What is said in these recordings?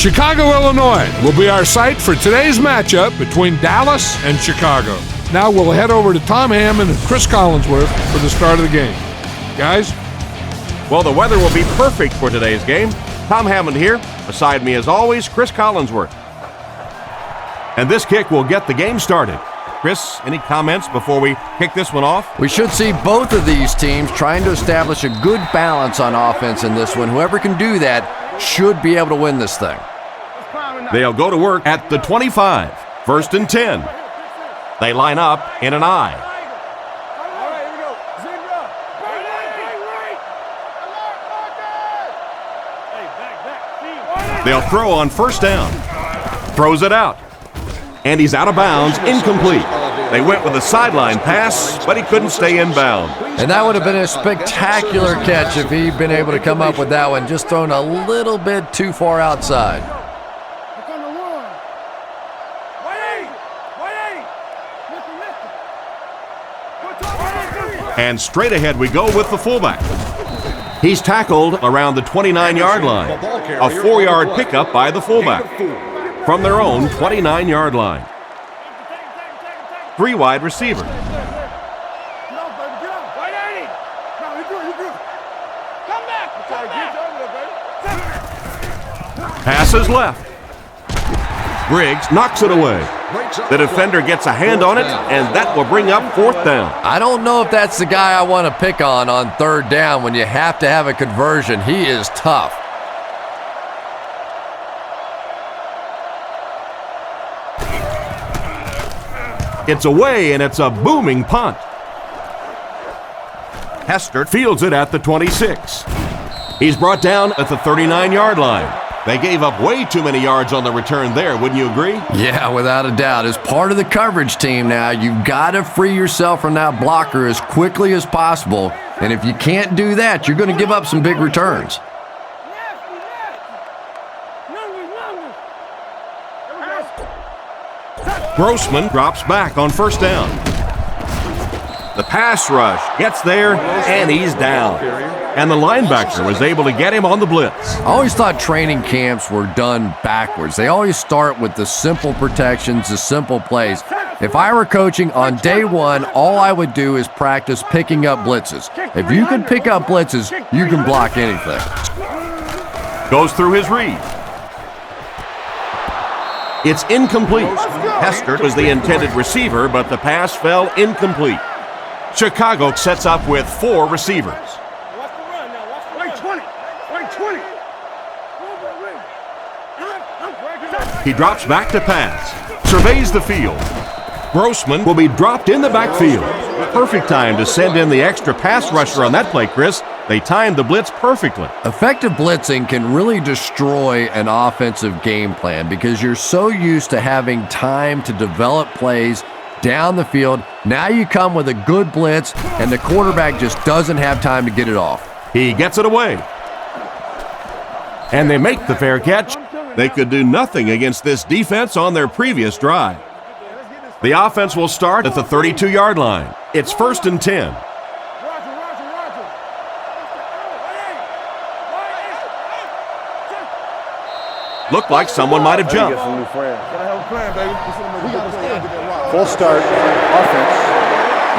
Chicago, Illinois will be our site for today's matchup between Dallas and Chicago. Now we'll head over to Tom Hammond and Chris Collinsworth for the start of the game. Guys? Well, the weather will be perfect for today's game. Tom Hammond here. Beside me, as always, Chris Collinsworth. And this kick will get the game started. Chris, any comments before we kick this one off? We should see both of these teams trying to establish a good balance on offense in this one. Whoever can do that should be able to win this thing. They'll go to work at the 25. First and 10. They line up in an I. They'll throw on first down. Throws it out. And he's out of bounds, incomplete. They went with a sideline pass, but he couldn't stay in bounds. And that would have been a spectacular catch if he'd been able to come up with that one, just thrown a little bit too far outside. And straight ahead we go with the fullback. He's tackled around the 29-yard line. A 4-yard pickup by the fullback from their own 29-yard line. 3 wide receiver. Passes left. Briggs knocks it away. The defender gets a hand on it, and that will bring up 4th down. I don't know if that's the guy I want to pick on 3rd down when you have to have a conversion. He is tough. It's away, and it's a booming punt. Hester fields it at the 26. He's brought down at the 39-yard line. They gave up way too many yards on the return there, wouldn't you agree? Yeah, without a doubt. As part of the coverage team now, you've got to free yourself from that blocker as quickly as possible. And if you can't do that, you're going to give up some big returns. Grossman drops back on first down. The pass rush gets there, and he's down. And the linebacker was able to get him on the blitz. I always thought training camps were done backwards. They always start with the simple protections, the simple plays. If I were coaching on day one, all I would do is practice picking up blitzes. If you can pick up blitzes, you can block anything. Goes through his read. It's incomplete. Hester was the intended receiver, but the pass fell incomplete. Chicago sets up with 4 receivers. He drops back to pass, surveys the field. Grossman will be dropped in the backfield. Perfect time to send in the extra pass rusher on that play, Chris. They timed the blitz perfectly. Effective blitzing can really destroy an offensive game plan because you're so used to having time to develop plays down the field. Now you come with a good blitz, and the quarterback just doesn't have time to get it off. He gets it away. And they make the fair catch. They could do nothing against this defense on their previous drive. The offense will start at the 32-yard line. It's first and 10. Looked like someone might have jumped. Full start, offense.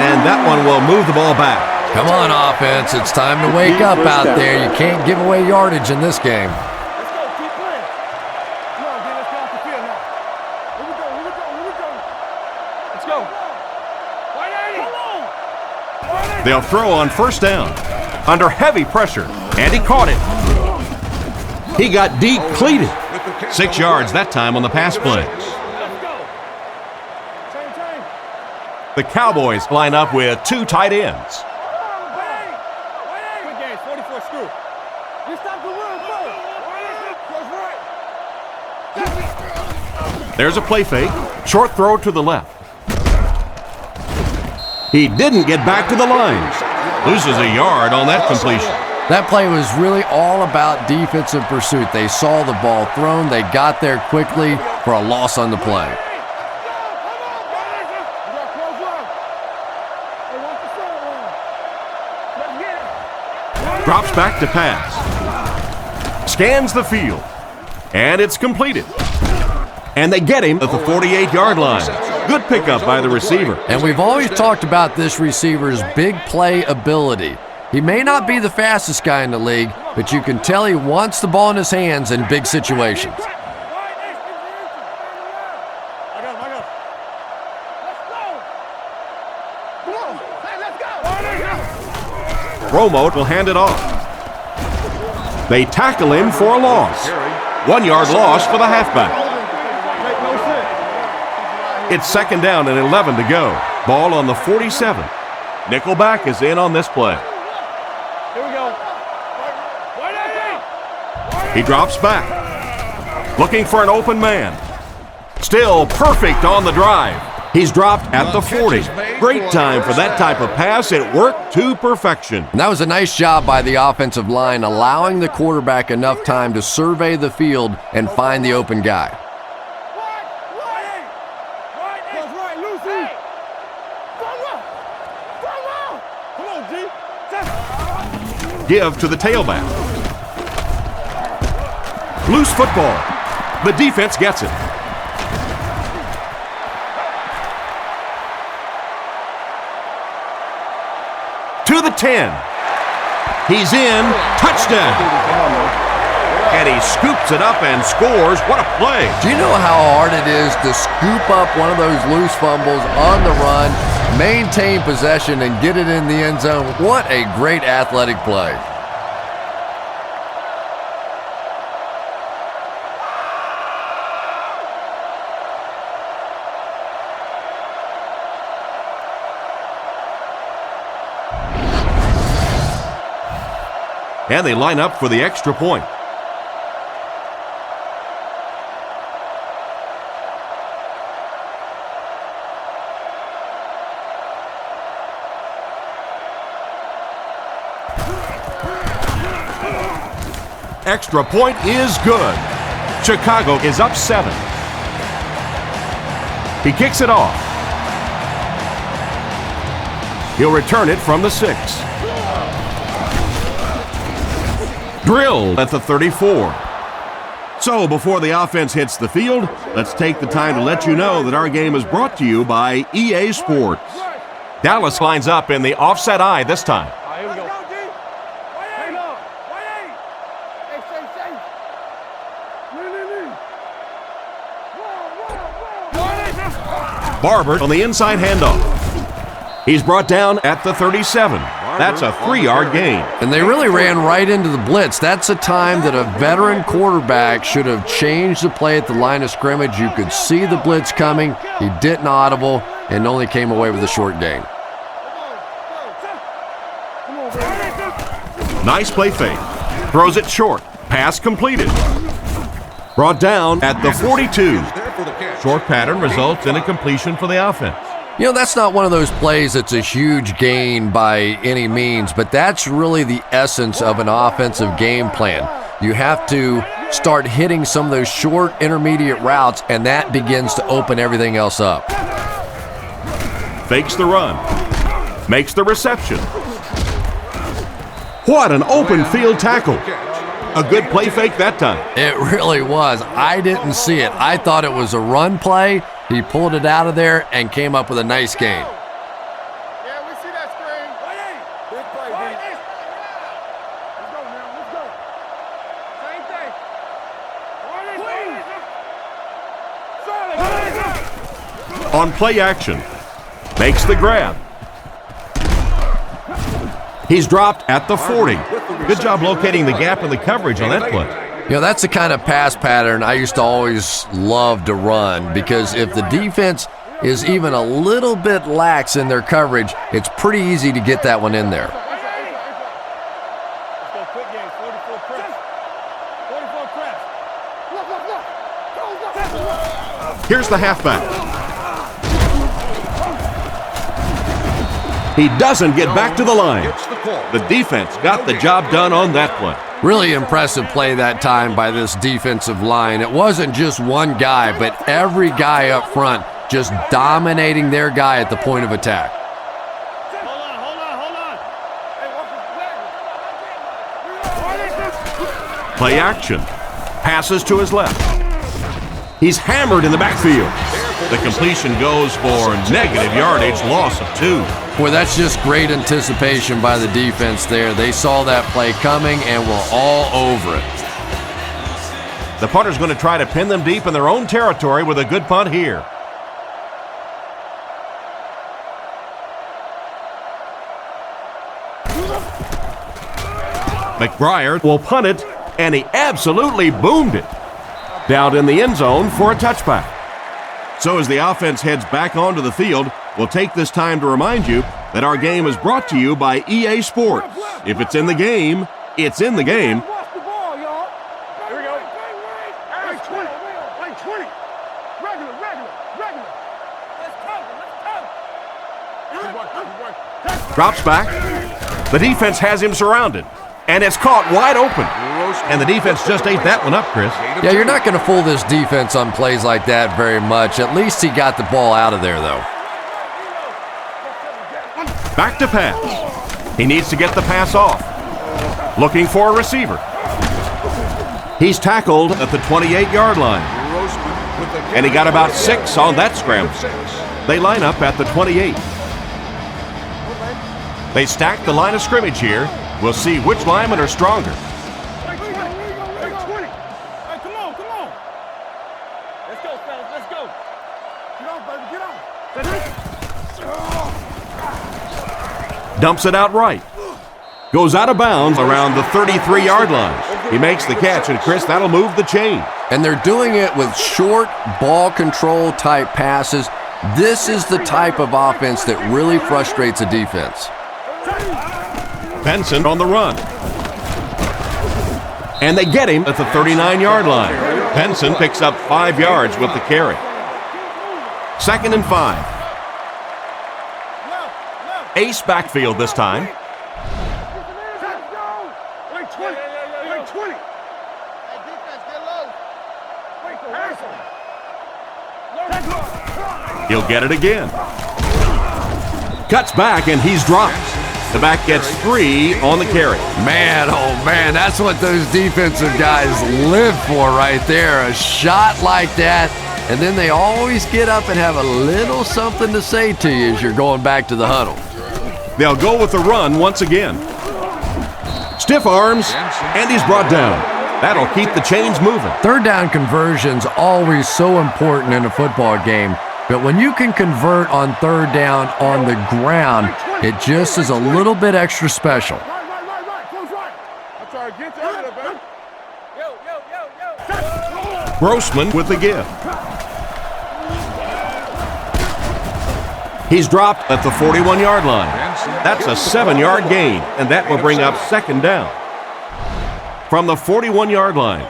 And that one will move the ball back. Come on, offense. It's time to wake up out there. You can't give away yardage in this game. They'll throw on first down under heavy pressure, and he caught it. He got depleted. 6 yards that time on the pass play. The Cowboys line up with 2 tight ends. There's a play fake, short throw to the left. He didn't get back to the line. Loses a yard on that completion. That play was really all about defensive pursuit. They saw the ball thrown. They got there quickly for a loss on the play. Drops back to pass. Scans the field. And it's completed. And they get him at the 48-yard line. Good pickup by the receiver. And we've always talked about this receiver's big play ability. He may not be the fastest guy in the league, but you can tell he wants the ball in his hands in big situations. Romo will hand it off. They tackle him for a loss. 1 yard loss for the halfback. It's second down and 11 to go. Ball on the 47. Nickelback is in on this play. Here we go. He drops back. Looking for an open man. Still perfect on the drive. He's dropped at the 40. Great time for that type of pass. It worked to perfection. And that was a nice job by the offensive line, allowing the quarterback enough time to survey the field and find the open guy. Give to the tailback. Loose football. The defense gets it. To the 10. He's in. Touchdown. And he scoops it up and scores. What a play. Do you know how hard it is to scoop up one of those loose fumbles on the run, maintain possession, and get it in the end zone? What a great athletic play. And they line up for the extra point. Extra point is good. Chicago is up 7. He kicks it off. He'll return it from the 6. Drilled at the 34. So before the offense hits the field, let's take the time to let you know that our game is brought to you by EA Sports. Dallas lines up in the offset eye this time. Here we go. Barber on the inside handoff. He's brought down at the 37. That's a 3-yard gain. And they really ran right into the blitz. That's a time that a veteran quarterback should have changed the play at the line of scrimmage. You could see the blitz coming. He didn't audible and only came away with a short gain. Nice play fake. Throws it short. Pass completed. Brought down at the 42. Short pattern results in a completion for the offense. You know, that's not one of those plays that's a huge gain by any means, but that's really the essence of an offensive game plan. You have to start hitting some of those short intermediate routes, and that begins to open everything else up. Fakes the run. Makes the reception. What an open field tackle. A good play fake that time. It really was. I didn't see it. I thought it was a run play. He pulled it out of there and came up with a nice gain. Yeah, we see that screen. Big play, B. Let's go, man. Let's go. Same thing. On play action. Makes the grab. He's dropped at the 40. Good job locating the gap in the coverage on that play. You know, that's the kind of pass pattern I used to always love to run, because if the defense is even a little bit lax in their coverage, it's pretty easy to get that one in there. Here's the halfback. He doesn't get back to the line. The defense got the job done on that play. Really impressive play that time by this defensive line. It wasn't just one guy, but every guy up front just dominating their guy at the point of attack. Play action. Passes to his left. He's hammered in the backfield. The completion goes for negative yardage, loss of 2. Boy, that's just great anticipation by the defense there. They saw that play coming and were all over it. The punter's going to try to pin them deep in their own territory with a good punt here. McBriar will punt it, and he absolutely boomed it. Down in the end zone for a touchback. So as the offense heads back onto the field, we'll take this time to remind you that our game is brought to you by EA Sports. If it's in the game, it's in the game. Watch the ball, y'all. Here we go. Play 20. Play 20. Regular. Let's go. Drops back. The defense has him surrounded. And it's caught wide open. And the defense just ate that one up, Chris. Yeah, you're not going to fool this defense on plays like that very much. At least he got the ball out of there, though. Back to pass. He needs to get the pass off. Looking for a receiver. He's tackled at the 28-yard line. And he got about 6 on that scramble. They line up at the 28. They stack the line of scrimmage here. We'll see which linemen are stronger. Play 20. Hey, come on. Let's go, fellas. Let's go. Get on, baby. Get on. Dumps it out right. Goes out of bounds around the 33-yard line. He makes the catch, and Chris, that'll move the chain. And they're doing it with short ball control type passes. This is the type of offense that really frustrates a defense. Benson on the run. And they get him at the 39-yard line. Benson picks up 5 yards with the carry. 2nd and 5. Ace backfield this time. Play 20. Play 20. Hey, defense, get low. He'll get it again. Cuts back, and he's dropped. The back gets 3 on the carry. Man, oh man, that's what those defensive guys live for right there. A shot like that, and then they always get up and have a little something to say to you as you're going back to the huddle. They'll go with the run once again. Stiff arms, and he's brought down. That'll keep the chains moving. Third down conversion's always so important in a football game, but when you can convert on third down on the ground, it just is a little bit extra special. Right. Close right. I'm trying to get you out of there, baby. Yo. Grossman with the give. He's dropped at the 41-yard line. That's a 7-yard gain, and that will bring up 2nd down. From the 41-yard line,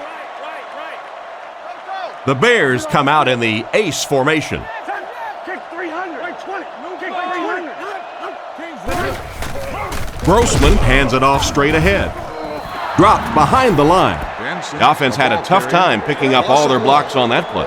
the Bears come out in the ace formation. Kick 300. Play 20. Kick 300. Grossman hands it off straight ahead. Dropped behind the line. The offense had a tough time picking up all their blocks on that play.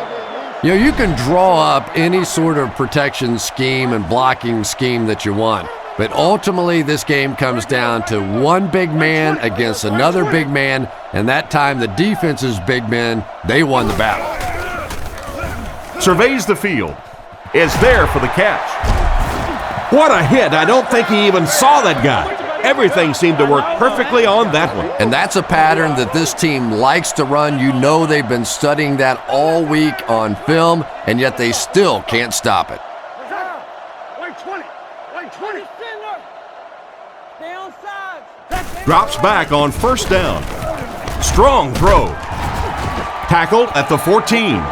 You know, you can draw up any sort of protection scheme and blocking scheme that you want, but ultimately this game comes down to one big man against another big man, and that time the defense's big men, they won the battle. Surveys the field. Is there for the catch. What a hit. I don't think he even saw that guy. Everything seemed to work perfectly on that one. And that's a pattern that this team likes to run. You know they've been studying that all week on film, and yet they still can't stop it. Play 20. Play 20. Stay on sides. Drops back on 1st down. Strong throw. Tackled at the 14.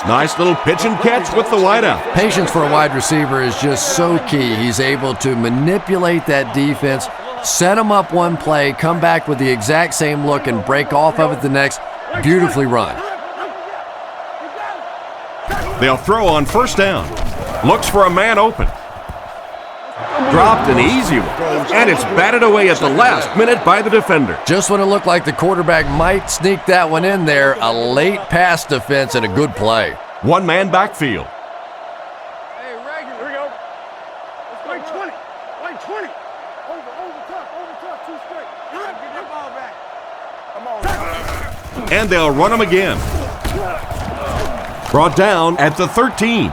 Nice little pitch and catch with the wideout. Patience for a wide receiver is just so key. He's able to manipulate that defense, set them up one play, come back with the exact same look, and break off of it the next. Beautifully run. They'll throw on 1st down. Looks for a man open. Dropped an easy one. And it's batted away at the last minute by the defender. Just when it looked like the quarterback might sneak that one in there, a late pass defense and a good play. 1-man backfield. Hey, regular. Here we go. Let's play 20. Play 20. Over tough, too straight. Get that ball back. Come on. And they'll run him again. Brought down at the 13.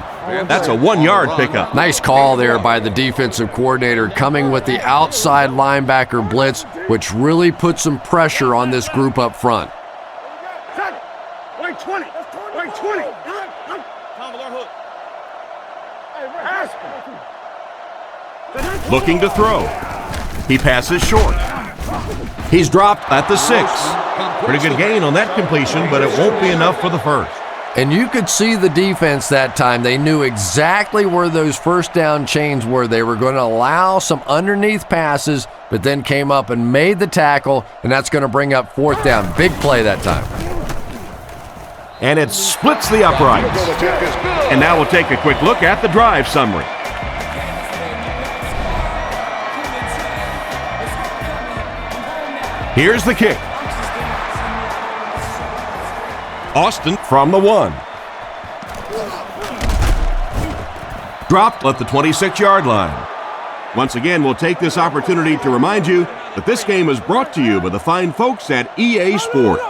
That's a 1-yard pickup. Nice call there by the defensive coordinator, coming with the outside linebacker blitz, which really put some pressure on this group up front. Wait 20. Wait 20. Looking to throw. He passes short. He's dropped at the 6. Pretty good gain on that completion, but it won't be enough for the first. And you could see the defense that time. They knew exactly where those first down chains were. They were going to allow some underneath passes, but then came up and made the tackle, and that's going to bring up 4th down. Big play that time. And it splits the uprights. And now we'll take a quick look at the drive summary. Here's the kick. Austin from the 1. Dropped at the 26-yard line. Once again, we'll take this opportunity to remind you that this game is brought to you by the fine folks at EA Sports.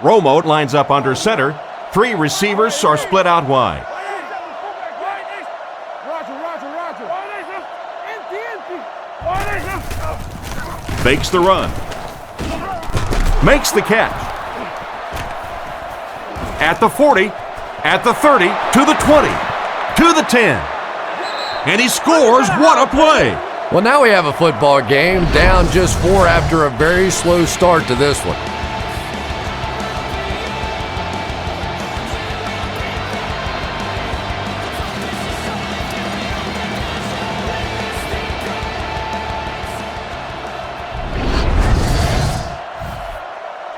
Romo lines up under center. 3 receivers are split out wide. Fakes the run. Makes the catch. At the 40, at the 30, to the 20, to the 10. And he scores. What a play. Well, now we have a football game, down just 4 after a very slow start to this one.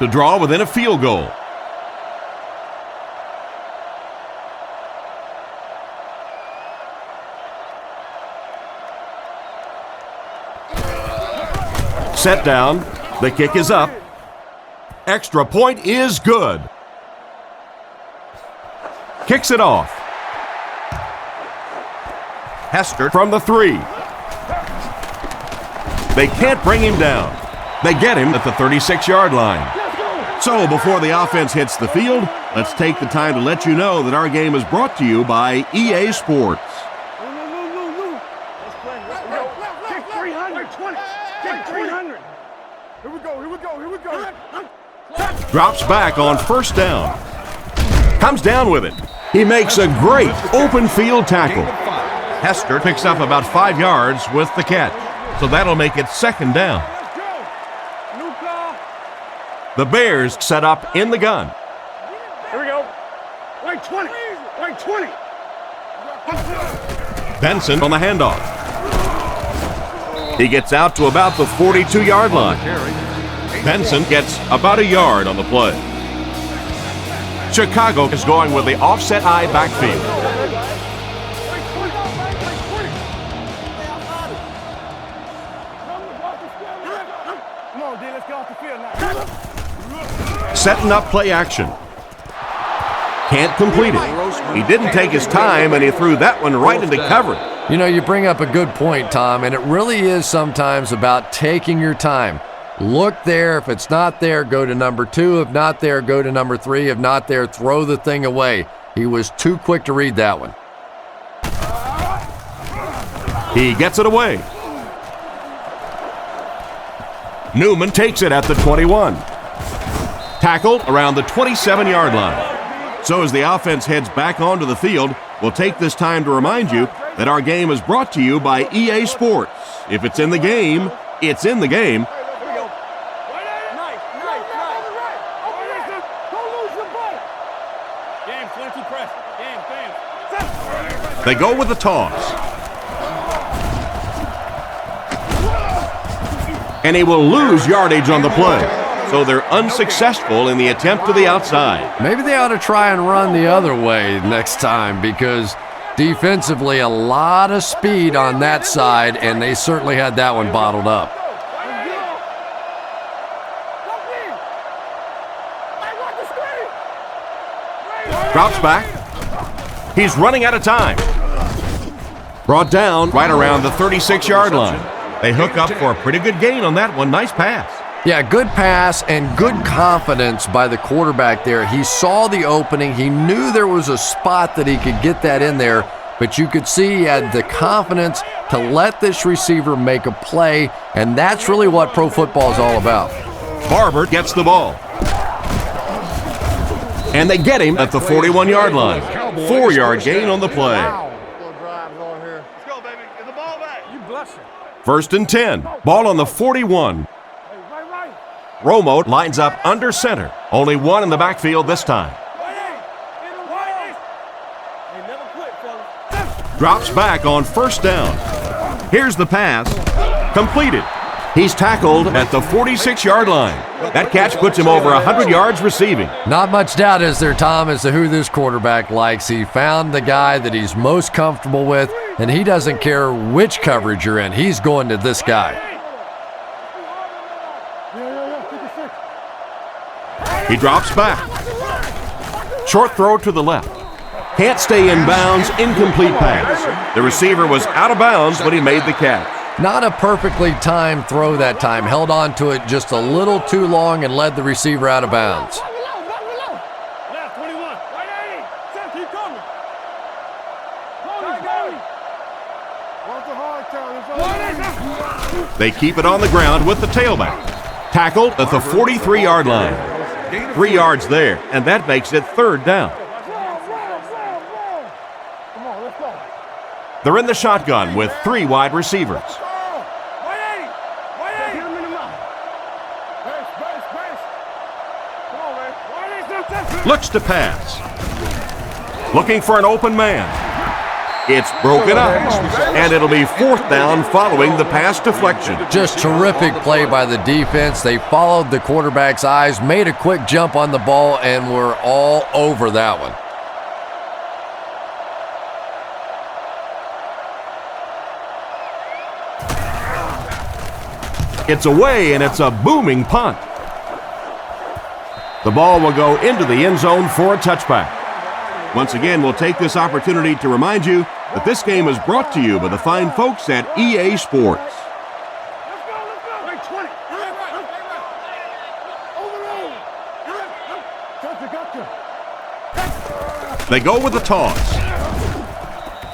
To draw within a field goal. Set down. The kick is up. Extra point is good. Kicks it off. Hester from the 3. They can't bring him down. They get him at the 36-yard line. So before the offense hits the field, let's take the time to let you know that our game is brought to you by EA Sports. Drops back on 1st down. Comes down with it. He makes a great open field tackle. Hester picks up about 5 yards with the catch. So that'll make it 2nd down. The Bears set up in the gun. Here we go. Wait 20. Wait 20. Benson on the handoff. He gets out to about the 42-yard line. Benson gets about a yard on the play. Chicago is going with the offset eye backfield. Come on, D, let's get off the field now. Setting up play action. Can't complete it. He didn't take his time, and he threw that one right into cover. You know, you bring up a good point, Tom, and it really is sometimes about taking your time. Look there. If it's not there, go to number 2. If not there, go to number 3. If not there, throw the thing away. He was too quick to read that one. He gets it away. Newman takes it at the 21. Tackled around the 27-yard line. So as the offense heads back onto the field, we'll take this time to remind you that our game is brought to you by EA Sports. If it's in the game, it's in the game. They go with the toss. And he will lose yardage on the play. So they're unsuccessful in the attempt to the outside. Maybe they ought to try and run the other way next time, because defensively a lot of speed on that side, and they certainly had that one bottled up. Drops back. He's running out of time. Brought down right around the 36-yard line. They hook up for a pretty good gain on that one. Nice pass. Yeah, good pass and good confidence by the quarterback there. He saw the opening. He knew there was a spot that he could get that in there, but you could see he had the confidence to let this receiver make a play, and that's really what pro football is all about. Barber gets the ball. And they get him at the 41-yard line. 4-yard gain on the play. Let's go, baby. Get the ball back. You blushing. 1st and 10. Ball on the 41. Right. Romo lines up under center. Only one in the backfield this time. Never quit, fellas. Drops back on 1st down. Here's the pass. Completed. He's tackled at the 46-yard line. That catch puts him over 100 yards receiving. Not much doubt, is there, Tom, as to who this quarterback likes. He found the guy that he's most comfortable with, and he doesn't care which coverage you're in. He's going to this guy. He drops back. Short throw to the left. Can't stay in bounds, incomplete pass. The receiver was out of bounds when he made the catch. Not a perfectly timed throw that time. Held on to it just a little too long and led the receiver out of bounds. Left 21. Right 80. Sam, keep coming. They keep it on the ground with the tailback. Tackled at the 43-yard line. 3 yards there, and that makes it 3rd down. They're in the shotgun with 3 wide receivers. Looks to pass. Looking for an open man. It's broken up, and it'll be 4th down following the pass deflection. Just terrific play by the defense. They followed the quarterback's eyes, made a quick jump on the ball, and were all over that one. It's away, and it's a booming punt. The ball will go into the end zone for a touchback. Once again, we'll take this opportunity to remind you that this game is brought to you by the fine folks at EA Sports. Let's go. Right 20. Gotcha. They go with the toss.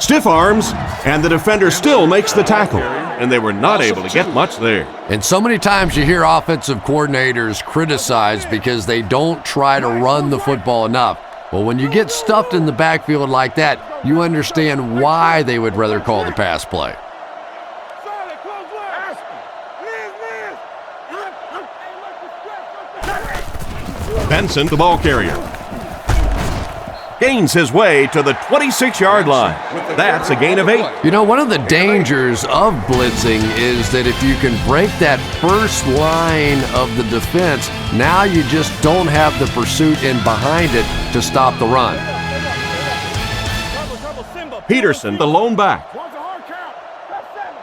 Stiff arms, and the defender still makes the tackle, and they were not able to get much there. And so many times you hear offensive coordinators criticized because they don't try to run the football enough. Well, when you get stuffed in the backfield like that, you understand why they would rather call the pass play. Benson, the ball carrier, gains his way to the 26-yard line. That's a gain of 8. You know, one of the dangers of blitzing is that if you can break that first line of the defense, now you just don't have the pursuit in behind it to stop the run. Peterson, the lone back. Wants a hard count. That's 7.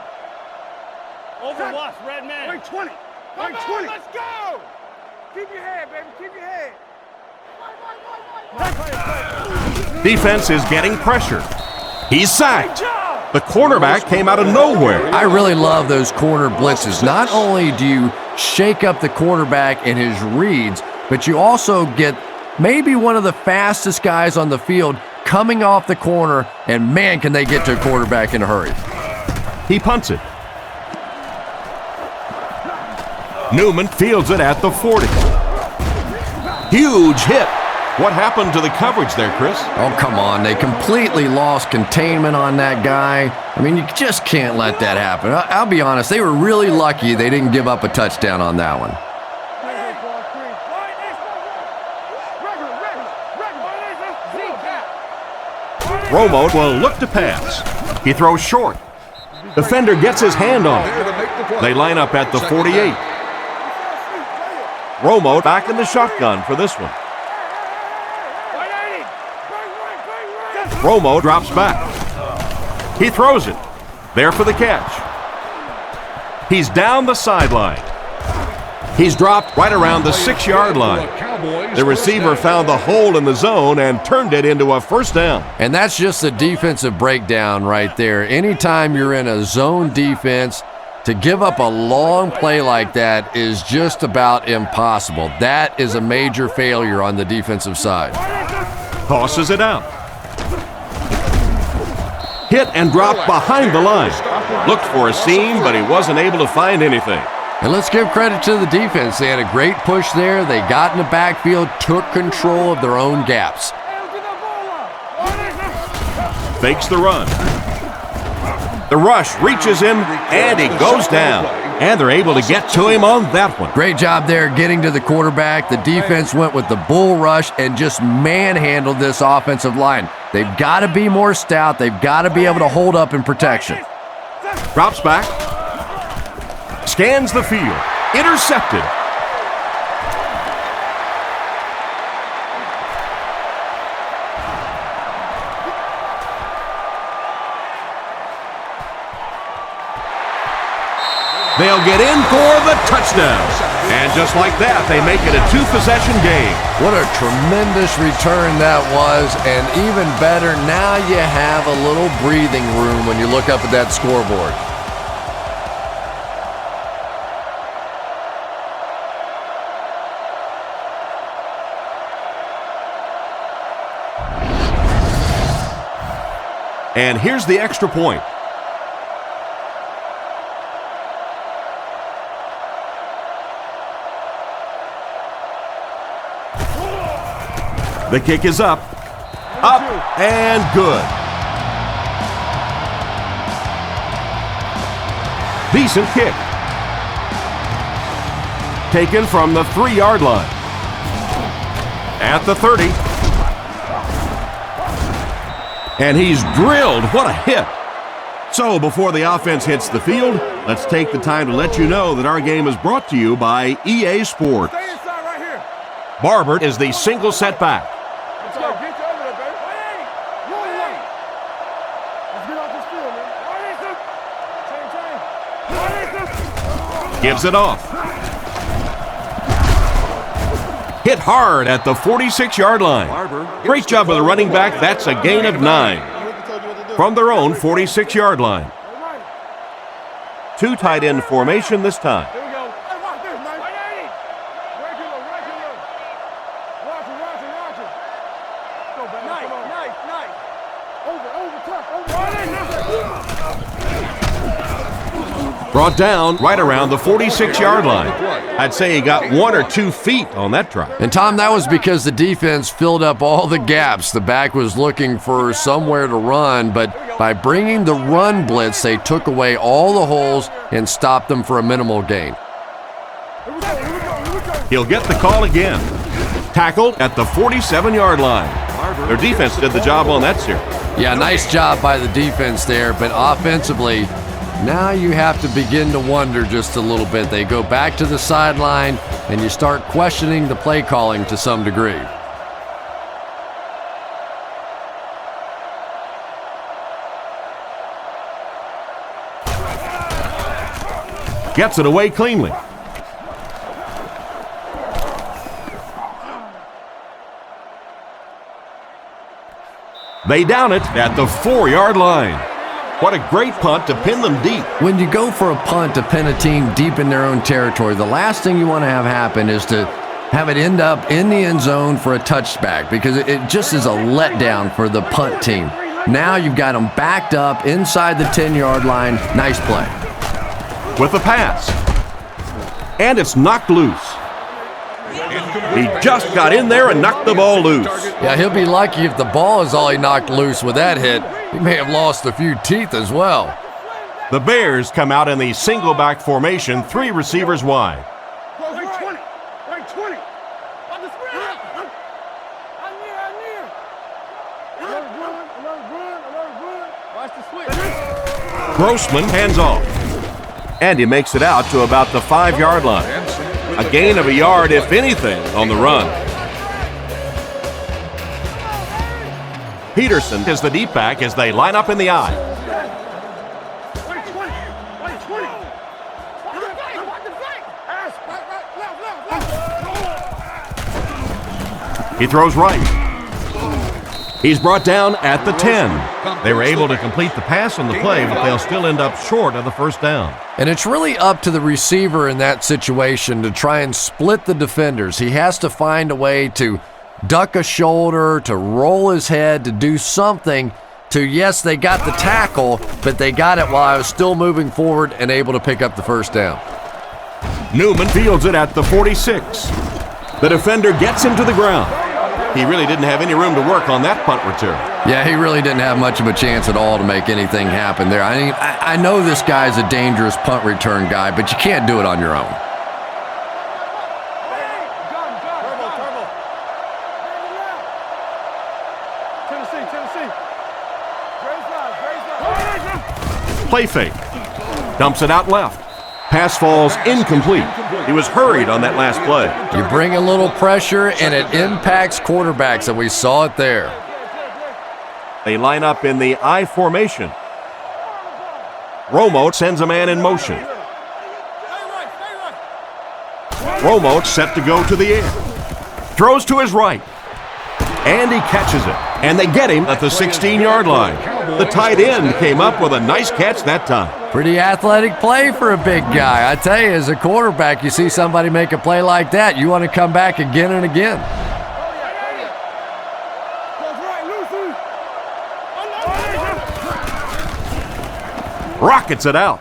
Overwatch, red man. Right 20. Right 20. Let's go. Keep your head, baby. Keep your head. Defense is getting pressure. He's sacked. The cornerback came out of nowhere. I really love those corner blitzes. Not only do you shake up the quarterback in his reads, but you also get maybe one of the fastest guys on the field coming off the corner, and man, can they get to a quarterback in a hurry. He punts it. Newman fields it at the 40. Huge hit. What happened to the coverage there, Chris? Oh, come on. They completely lost containment on that guy. I mean, you just can't let that happen. I'll be honest, they were really lucky they didn't give up a touchdown on that one. Romo will look to pass. He throws short. Defender gets his hand on it. They line up at the 48. Romo back in the shotgun for this one. Romo drops back. He throws it. There for the catch. He's down the sideline. He's dropped right around the 6-yard line. The receiver found the hole in the zone and turned it into a first down. And that's just a defensive breakdown right there. Anytime you're in a zone defense, To give up a long play like that is just about impossible. That is a major failure on the defensive side. Tosses it out. Hit and dropped behind the line. Looked for a seam, but he wasn't able to find anything. And let's give credit to the defense. They had a great push there. They got in the backfield, took control of their own gaps. Fakes the run. The rush reaches him, and he goes down. And they're able to get to him on that one. Great job there getting to the quarterback. The defense went with the bull rush and just manhandled this offensive line. They've got to be more stout. They've got to be able to hold up in protection. Drops back. Scans the field. Intercepted. They'll get in for the touchdown. And just like that, they make it a two-possession game. What a tremendous return that was, and even better, now you have a little breathing room when you look up at that scoreboard. And here's the extra point. The kick is up, and good. Decent kick. Taken from the 3-yard line. At the 30. And he's drilled. What a hit. So before the offense hits the field, let's take the time to let you know that our game is brought to you by EA Sports. Barber is the single setback. Gives it off. Hit hard at the 46-yard line. Great job of the running back. That's a gain of 9. From their own 46-yard line. 2 tight end formation this time. Brought down right around the 46-yard line. I'd say he got 1 or 2 feet on that drop. And Tom, that was because the defense filled up all the gaps. The back was looking for somewhere to run, but by bringing the run blitz, they took away all the holes and stopped them for a minimal gain. He'll get the call again. Tackled at the 47-yard line. Their defense did the job on that series. Yeah, nice job by the defense there, but offensively, now you have to begin to wonder just a little bit. They go back to the sideline, and you start questioning the play calling to some degree. Gets it away cleanly. They down it at the 4-yard line. What a great punt to pin them deep. When you go for a punt to pin a team deep in their own territory, the last thing you want to have happen is to have it end up in the end zone for a touchback, because it just is a letdown for the punt team. Now you've got them backed up inside the 10-yard line. Nice play. With the pass. And it's knocked loose. He just got in there and knocked the ball loose. Yeah, he'll be lucky if the ball is all he knocked loose with that hit. He may have lost a few teeth as well. The Bears come out in the single back formation, 3 receivers wide. Grossman hands off. And he makes it out to about the 5-yard line. A gain of a yard, if anything, on the run. Peterson is the deep back as they line up in the I. He throws right. He's brought down at the 10. They were able to complete the pass on the play, but they'll still end up short of the first down. And it's really up to the receiver in that situation to try and split the defenders. He has to find a way to duck a shoulder, to roll his head, to do something to, yes, they got the tackle, but they got it while I was still moving forward and able to pick up the first down. Newman fields it at the 46. The defender gets him to the ground. He really didn't have any room to work on that punt return. Yeah, he really didn't have much of a chance at all to make anything happen there. I mean, I know this guy's a dangerous punt return guy, but you can't do it on your own. Play fake. Dumps it out left. Pass falls incomplete. He was hurried on that last play. You bring a little pressure, and it impacts quarterbacks, and we saw it there. They line up in the I formation. Romo sends a man in motion. Romo set to go to the air. Throws to his right. And he catches it. And they get him at the 16-yard line. The tight end came up with a nice catch that time. Pretty athletic play for a big guy. I tell you, as a quarterback, you see somebody make a play like that, you want to come back again and again. Rockets it out.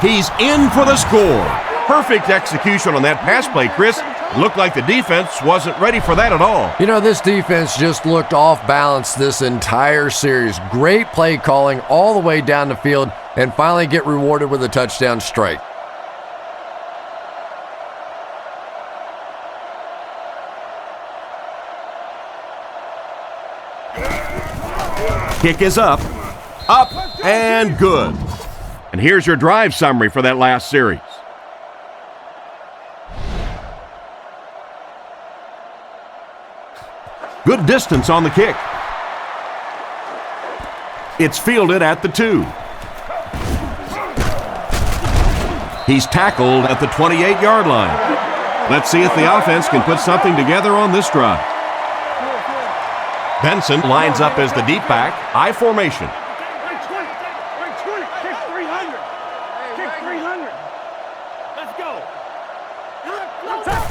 He's in for the score. Perfect execution on that pass play, Chris. It looked like the defense wasn't ready for that at all. You know, this defense just looked off balance this entire series. Great play calling all the way down the field, and finally get rewarded with a touchdown strike. Kick is up, and good. And here's your drive summary for that last series. Good distance on the kick. It's fielded at the 2. He's tackled at the 28-yard line. Let's see if the offense can put something together on this drive. Benson lines up as the deep back, I formation.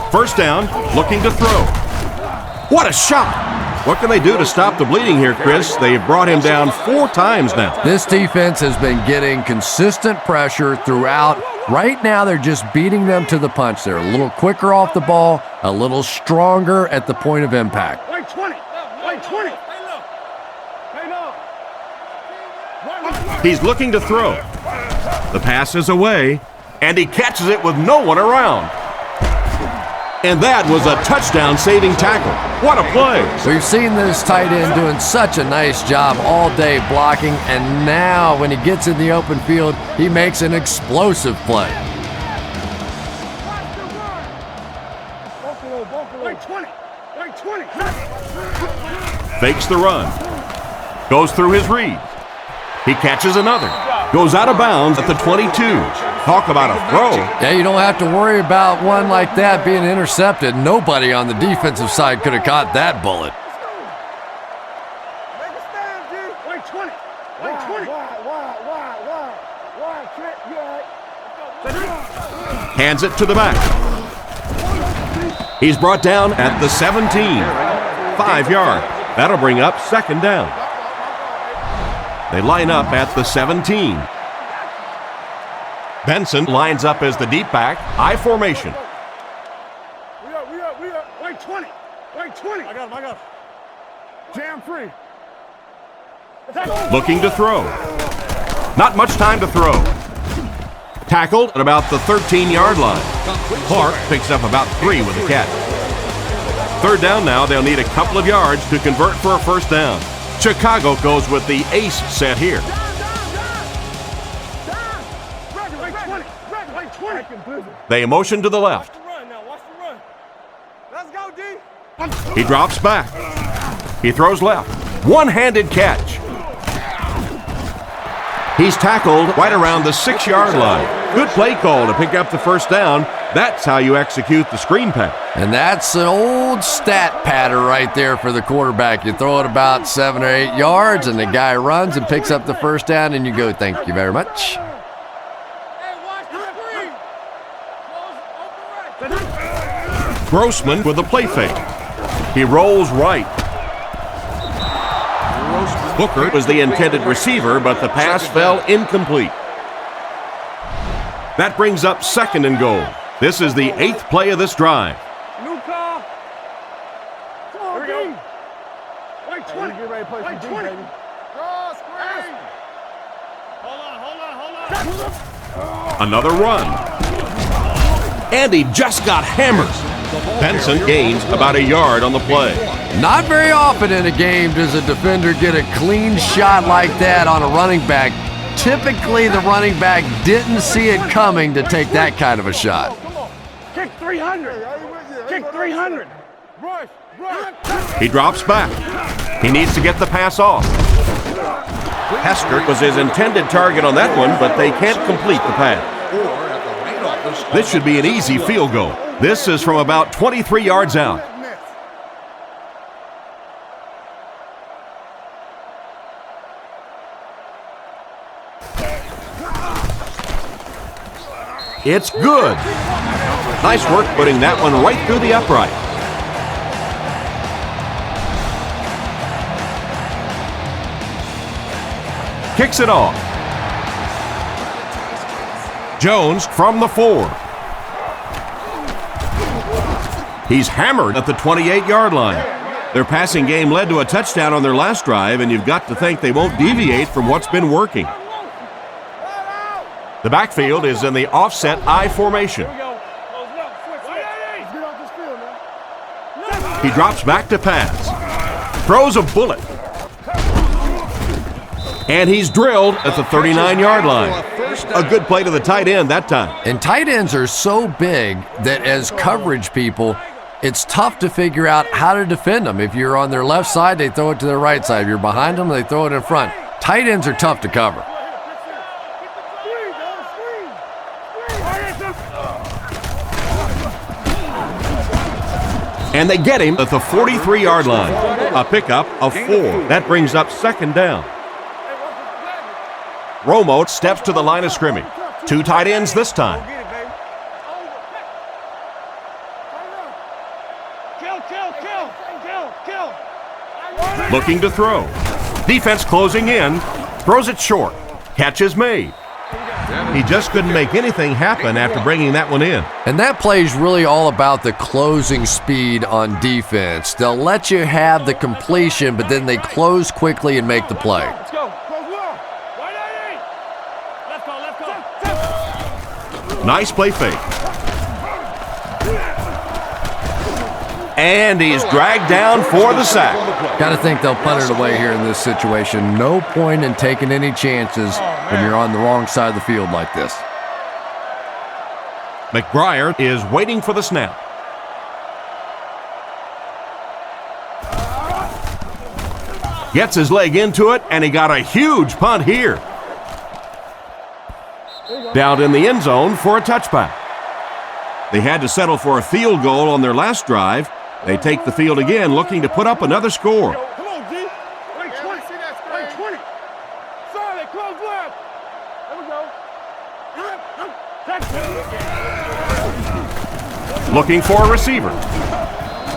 First down, looking to throw. What a shot! What can they do to stop the bleeding here, Chris? They've brought him down 4 times now. This defense has been getting consistent pressure throughout. Right now, they're just beating them to the punch. They're a little quicker off the ball, a little stronger at the point of impact. He's looking to throw. The pass is away, and he catches it with no one around. And that was a touchdown-saving tackle. What a play. We've seen this tight end doing such a nice job all day blocking, and now when he gets in the open field, he makes an explosive play. Fakes the run. Goes through his read. He catches another. Goes out of bounds at the 22. Talk about a throw. Yeah, you don't have to worry about one like that being intercepted. Nobody on the defensive side could have caught that bullet. Hands it to the back. He's brought down at the 17. 5 yard. That'll bring up second down. They line up at the 17. Benson lines up as the deep back, I formation. We up. Wait 20. I got him. Jam free. Looking to throw. Not much time to throw. Tackled at about the 13-yard line. Clark picks up about 3 with the catch. Third down now, they'll need a couple of yards to convert for a first down. Chicago goes with the ace set here. They motion to the left. Let's go, D. He drops back. He throws left. One-handed catch. He's tackled right around the 6-yard line. Good play call to pick up the first down, That's how you execute the screen pass. And that's an old stat pattern right there for the quarterback. You throw it about 7 or 8 yards, and the guy runs and picks up the first down, and you go, thank you very much. Grossman with a play fake. He rolls right. Booker was the intended receiver, but the pass fell incomplete. That brings up 2nd and goal. This is the 8th play of this drive. New call. Come on, here we go. Wait 20. Get ready to play some 20. Draw screen. Hold on. Another run. And he just got hammered. Benson gains about a yard on the play. Not very often in a game does a defender get a clean shot like that on a running back. Typically, the running back didn't see it coming to take that kind of a shot. Kick 300. Kick 300. Rush. He drops back. He needs to get the pass off. Hester was his intended target on that one, but they can't complete the pass. This should be an easy field goal. This is from about 23 yards out. It's good. Nice work putting that one right through the upright. Kicks it off. Jones from the 4. He's hammered at the 28-yard line. Their passing game led to a touchdown on their last drive, and you've got to think they won't deviate from what's been working. The backfield is in the offset I formation. He drops back to pass. Throws a bullet. And he's drilled at the 39-yard line. A good play to the tight end that time. And tight ends are so big that as coverage people, it's tough to figure out how to defend them. If you're on their left side, they throw it to their right side. If you're behind them, they throw it in front. Tight ends are tough to cover. And they get him at the 43-yard line. A pickup of 4. That brings up 2nd down. Romo steps to the line of scrimmage. 2 tight ends this time. Looking to throw. Defense closing in. Throws it short. Catch is made. He just couldn't make anything happen after bringing that one in. And that play is really all about the closing speed on defense. They'll let you have the completion, but then they close quickly and make the play. Let's go. Nice play fake. And he's dragged down for the sack. Got to think they'll punt it away here in this situation. No point in taking any chances when you're on the wrong side of the field like this. McBriar is waiting for the snap. Gets his leg into it, and he got a huge punt here. Down in the end zone for a touchback. They had to settle for a field goal on their last drive. They take the field again, looking to put up another score. Come on, G. Wait 20. Wait 20. Sorry, close left. There we go. Looking for a receiver.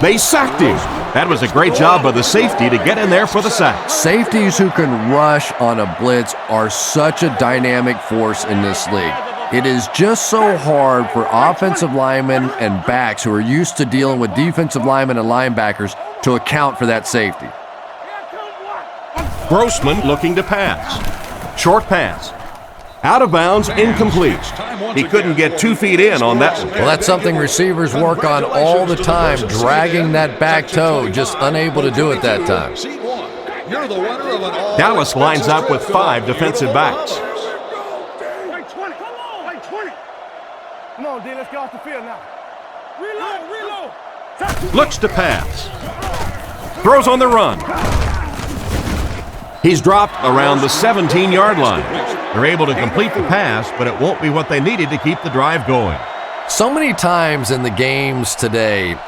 They sacked him. That was a great job by the safety to get in there for the sack. Safeties who can rush on a blitz are such a dynamic force in this league. It is just so hard for offensive linemen and backs who are used to dealing with defensive linemen and linebackers to account for that safety. Grossman looking to pass. Short pass. Out of bounds, incomplete. He couldn't get 2 feet in on that one. Well, that's something receivers work on all the time, dragging that back toe, just unable to do it that time. Dallas lines up with 5 defensive backs. Wait 20. Wait 20. Come on, D. Let's get off the field now. Reload. Looks to pass. Throws on the run. He's dropped around the 17-yard line. They're able to complete the pass, but it won't be what they needed to keep the drive going. So many times in the games today,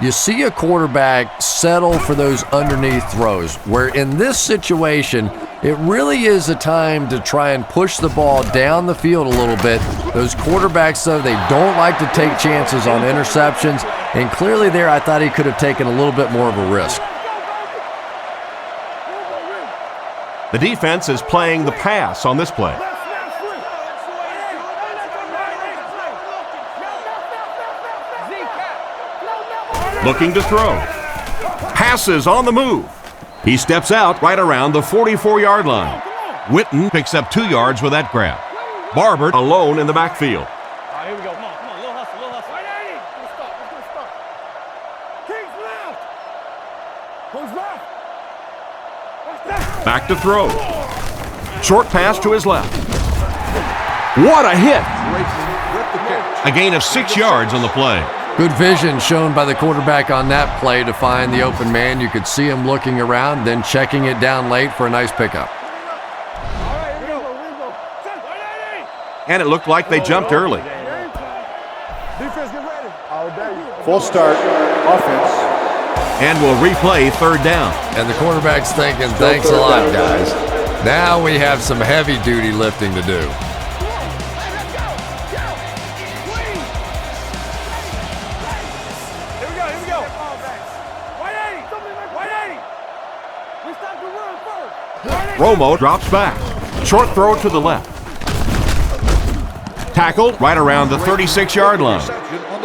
you see a quarterback settle for those underneath throws, where in this situation, it really is a time to try and push the ball down the field a little bit. Those quarterbacks, though, they don't like to take chances on interceptions, and clearly there I thought he could have taken a little bit more of a risk. The defense is playing the pass on this play. Looking to throw. Passes on the move. He steps out right around the 44-yard line. Witten picks up 2 yards with that grab. Barber alone in the backfield. Here we go. Come on. Little hustle, little hustle. Let's stop. Kings left. Who's left? Back to throw. Short pass to his left. What a hit! A gain of 6 yards on the play. Good vision shown by the quarterback on that play to find the open man. You could see him looking around, then checking it down late for a nice pickup. And it looked like they jumped early. Full start, offense. And we'll replay 3rd down. And the quarterback's thinking, thanks a lot, guys. Now we have some heavy-duty lifting to do. Romo drops back. Short throw to the left. Tackled right around the 36-yard line.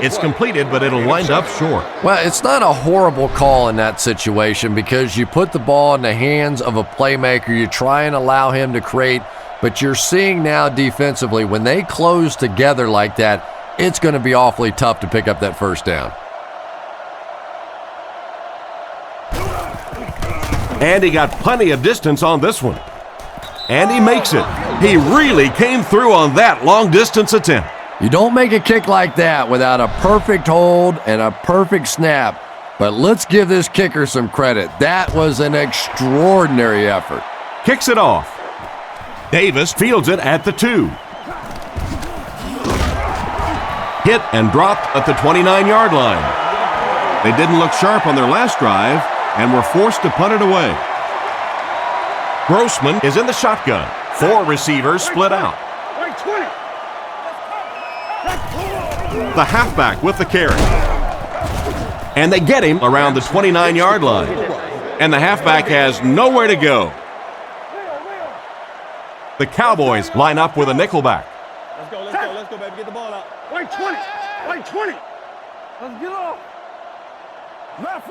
It's completed, but it'll wind up short. Well, it's not a horrible call in that situation because you put the ball in the hands of a playmaker. You try and allow him to create, but you're seeing now defensively, when they close together like that, it's going to be awfully tough to pick up that first down. And he got plenty of distance on this one. And he makes it. He really came through on that long-distance attempt. You don't make a kick like that without a perfect hold and a perfect snap. But let's give this kicker some credit. That was an extraordinary effort. Kicks it off. Davis fields it at the 2. Hit and dropped at the 29-yard line. They didn't look sharp on their last drive and were forced to punt it away. Grossman is in the shotgun. 4 receivers split out. The halfback with the carry. And they get him around the 29-yard line. And the halfback has nowhere to go. The Cowboys line up with a nickelback. Let's go, baby. Get the ball out. Right 20. Let's get off. Left.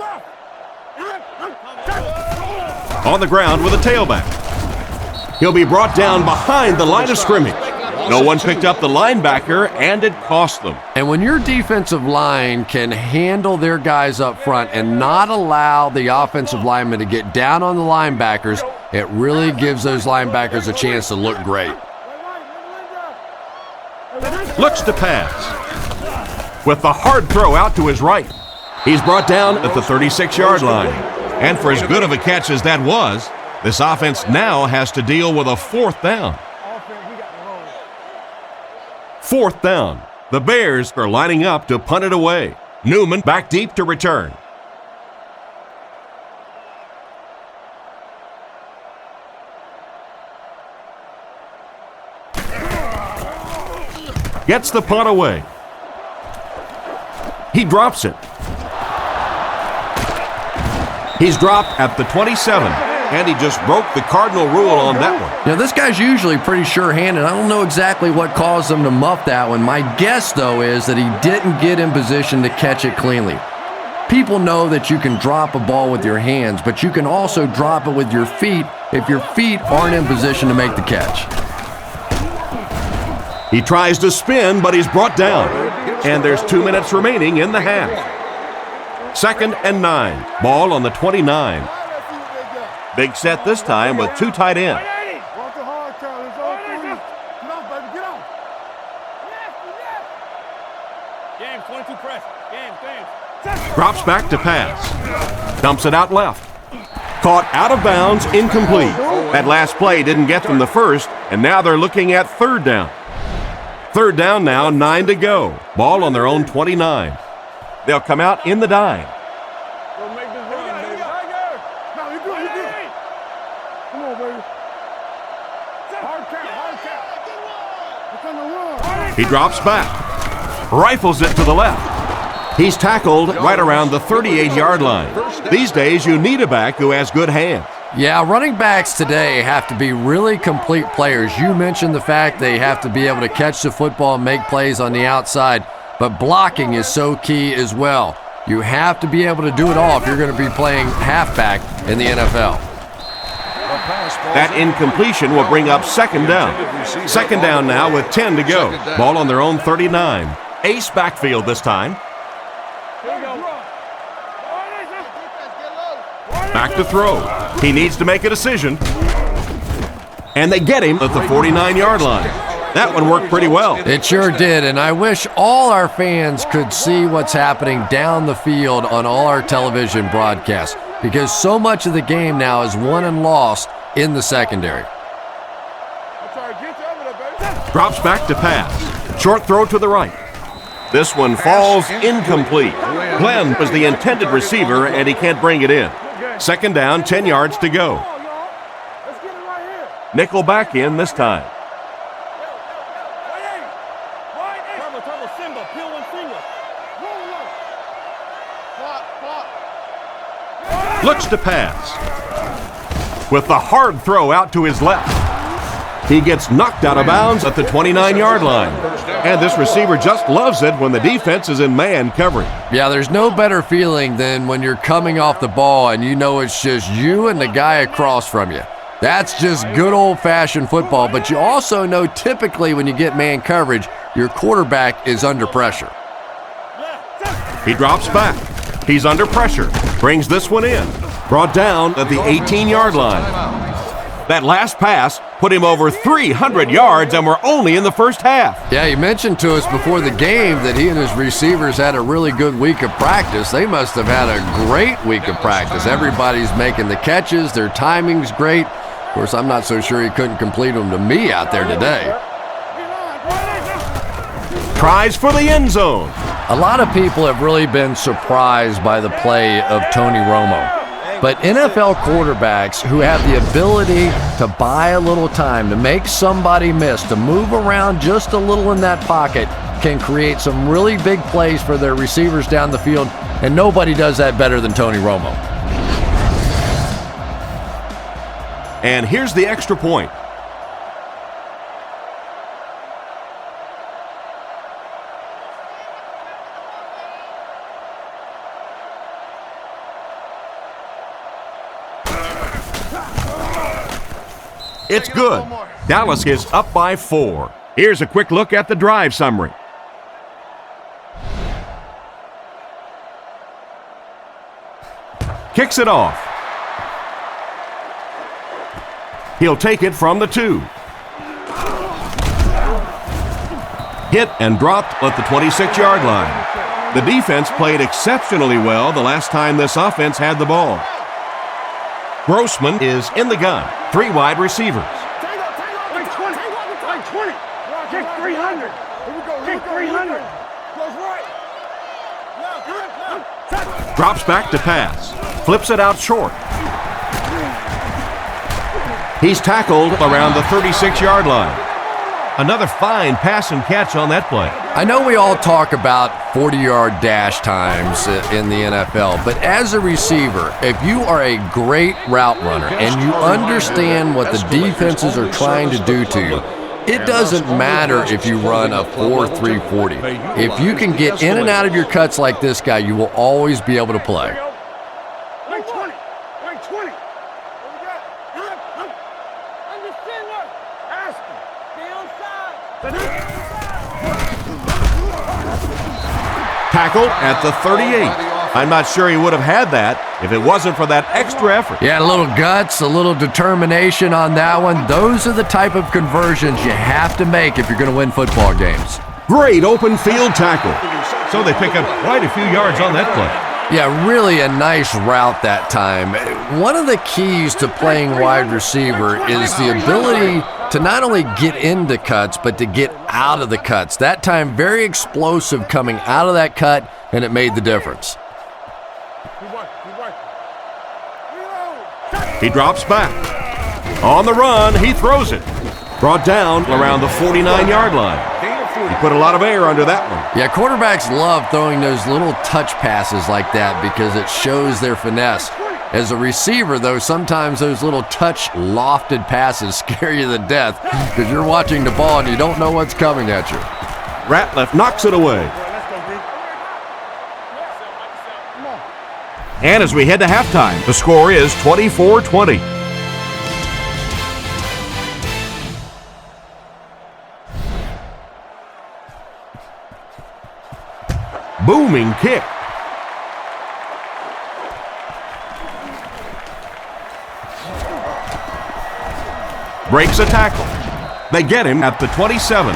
On the ground with a tailback. He'll be brought down behind the line of scrimmage. No one picked up the linebacker, and it cost them. And when your defensive line can handle their guys up front and not allow the offensive linemen to get down on the linebackers, it really gives those linebackers a chance to look great. Looks to pass. With the hard throw out to his right. He's brought down at the 36-yard line. And for as good of a catch as that was, this offense now has to deal with a 4th down. 4th down. The Bears are lining up to punt it away. Newman back deep to return. Gets the punt away. He drops it. He's dropped at the 27, and he just broke the cardinal rule on that one. Now, this guy's usually pretty sure-handed. I don't know exactly what caused him to muff that one. My guess, though, is that he didn't get in position to catch it cleanly. People know that you can drop a ball with your hands, but you can also drop it with your feet if your feet aren't in position to make the catch. He tries to spin, but he's brought down. And there's 2 minutes remaining in the half. 2nd and 9. Ball on the 29. Big set this time with 2 tight ends. James, 22 press. James. Drops back to pass. Dumps it out left. Caught out of bounds, incomplete. That last play didn't get them the first, and now they're looking at 3rd down. Third down now, 9 to go. Ball on their own 29. They'll come out in the dime. Go make this run, baby. No, you good, you good. Come on, baby. Hard count. It's on the run. He drops back, rifles it to the left. He's tackled right around the 38-yard line. These days, you need a back who has good hands. Yeah, running backs today have to be really complete players. You mentioned the fact they have to be able to catch the football and make plays on the outside, but blocking is so key as well. You have to be able to do it all if you're going to be playing halfback in the NFL. That incompletion will bring up second down. Second down now with 10 to go. Ball on their own 39. Ace backfield this time. Back to throw. He needs to make a decision. And they get him at the 49-yard line. That one worked pretty well. It sure did, and I wish all our fans could see what's happening down the field on all our television broadcasts, because so much of the game now is won and lost in the secondary. Drops back to pass. Short throw to the right. This one falls incomplete. Glenn was the intended receiver, and he can't bring it in. Second down, 10 yards to go. Nickel back in this time. Looks to pass. With the hard throw out to his left. He gets knocked out of bounds at the 29-yard line. And this receiver just loves it when the defense is in man covering. Yeah, there's no better feeling than when you're coming off the ball and you know it's just you and the guy across from you. That's just good old-fashioned football, but you also know typically when you get man coverage, your quarterback is under pressure. He drops back. He's under pressure. Brings this one in. Brought down at the 18-yard line. That last pass put him over 300 yards, and we're only in the first half. Yeah, he mentioned to us before the game that he and his receivers had a really good week of practice. They must have had a great week of practice. Everybody's making the catches. Their timing's great. Of course, I'm not so sure he couldn't complete them to me out there today. Tries for the end zone. A lot of people have really been surprised by the play of Tony Romo. But NFL quarterbacks who have the ability to buy a little time, to make somebody miss, to move around just a little in that pocket, can create some really big plays for their receivers down the field, and nobody does that better than Tony Romo. And here's the extra point. It's good. Dallas is up by 4. Here's a quick look at the drive summary. Kicks it off. He'll take it from the 2. Hit and dropped at the 26-yard line. The defense played exceptionally well the last time this offense had the ball. Grossman is in the gun. 3 wide receivers. Like 20. Kick 300. Kick 300. Drops back to pass. Flips it out short. He's tackled around the 36-yard line. Another fine pass and catch on that play. I know we all talk about 40-yard dash times in the NFL, but as a receiver, if you are a great route runner and you understand what the defenses are trying to do to you, it doesn't matter if you run a 4.3 40. If you can get in and out of your cuts like this guy, you will always be able to play. Like 20. Like 20. Tackle at the 38. I'm not sure he would have had that if it wasn't for that extra effort. Yeah, a little guts, a little determination on that one. Those are the type of conversions you have to make if you're going to win football games. Great open field tackle. So they pick up quite a few yards on that play. Yeah, really a nice route that time. One of the keys to playing wide receiver is the ability to not only get into cuts, but to get out of the cuts. That time, very explosive coming out of that cut, and it made the difference. He drops back. On the run, he throws it. Brought down around the 49-yard line. He put a lot of air under that one. Yeah, quarterbacks love throwing those little touch passes like that because it shows their finesse. As a receiver, though, sometimes those little touch lofted passes scare you to death because you're watching the ball and you don't know what's coming at you. Ratliff knocks it away. And as we head to halftime, the score is 24-20. Booming kick. Breaks a tackle. They get him at the 27.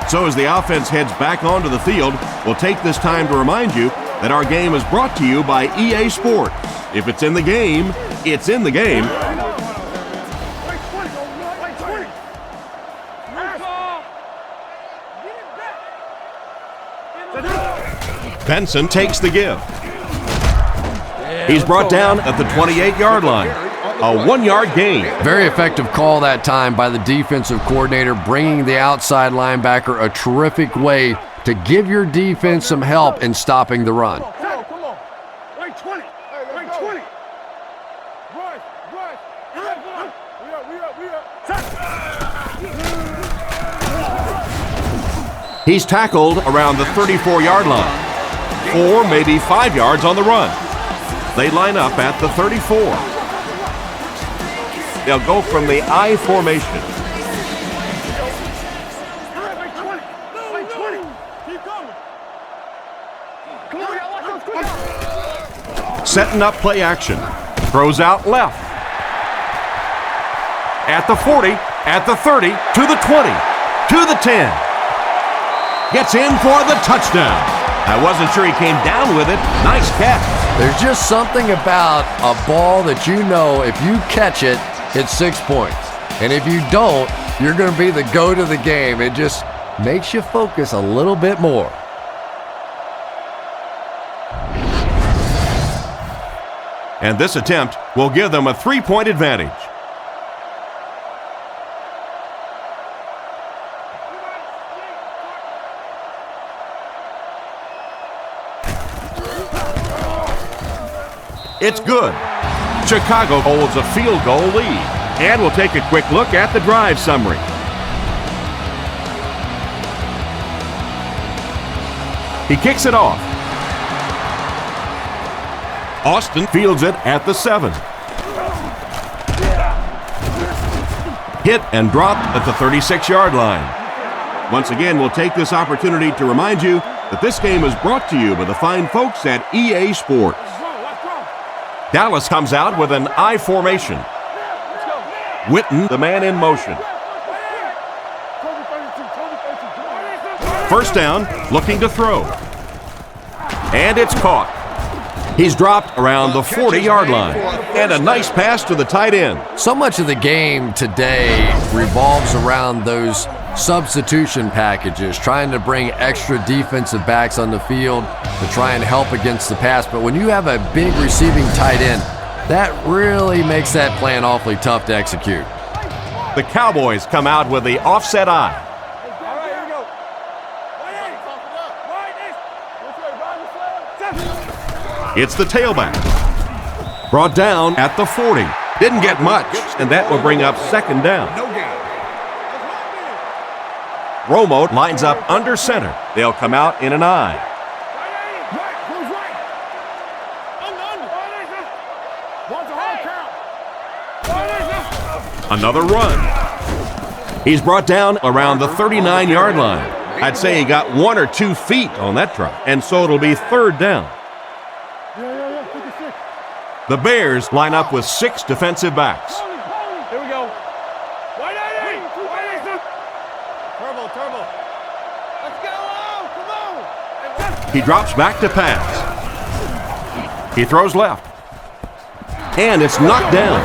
So as the offense heads back onto the field, we'll take this time to remind you that our game is brought to you by EA Sports. If it's in the game, it's in the game. Benson takes the give. He's brought down at the 28-yard line. A 1-yard gain. Very effective call that time by the defensive coordinator, bringing the outside linebacker a terrific way to give your defense some help in stopping the run. Come on. Right 20. Right 20. Rush. We up. He's tackled around the 34-yard line. 4, maybe 5 yards on the run. They line up at the 34. They'll go from the I formation. Setting up play action. Throws out left. At the 40, at the 30, to the 20, to the 10. Gets in for the touchdown. I wasn't sure he came down with it. Nice catch. There's just something about a ball that you know if you catch it, it's 6 points. And if you don't, you're going to be the goat of the game. It just makes you focus a little bit more. And this attempt will give them a 3-point advantage. It's good. Chicago holds a field goal lead. And we'll take a quick look at the drive summary. He kicks it off. Austin fields it at the 7. Hit and drop at the 36-yard line. Once again, we'll take this opportunity to remind you that this game is brought to you by the fine folks at EA Sports. Dallas comes out with an I formation. Witten, the man in motion. First down, looking to throw. And it's caught. He's dropped around the 40-yard line. And a nice pass to the tight end. So much of the game today revolves around those substitution packages, trying to bring extra defensive backs on the field to try and help against the pass. But when you have a big receiving tight end, that really makes that plan awfully tough to execute. The Cowboys come out with the offset I. It's the tailback. Brought down at the 40. Didn't get much, and that will bring up second down. Romo lines up under center. They'll come out in an I. Another run. He's brought down around the 39-yard line. I'd say he got 1 or 2 feet on that drop, and so it'll be third down. The Bears line up with 6 defensive backs. Here we go. Turbo. Let's go. Come on. He drops back to pass. He throws left. And it's knocked down.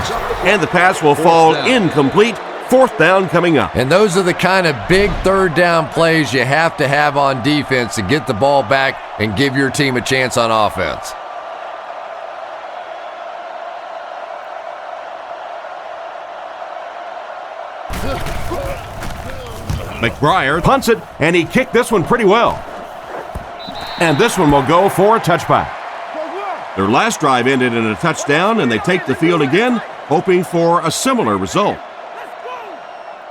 And the pass will fall incomplete. 4th down coming up. And those are the kind of big third down plays you have to have on defense to get the ball back and give your team a chance on offense. McBriar punts it, and he kicked this one pretty well. And this one will go for a touchback. Their last drive ended in a touchdown, and they take the field again, hoping for a similar result.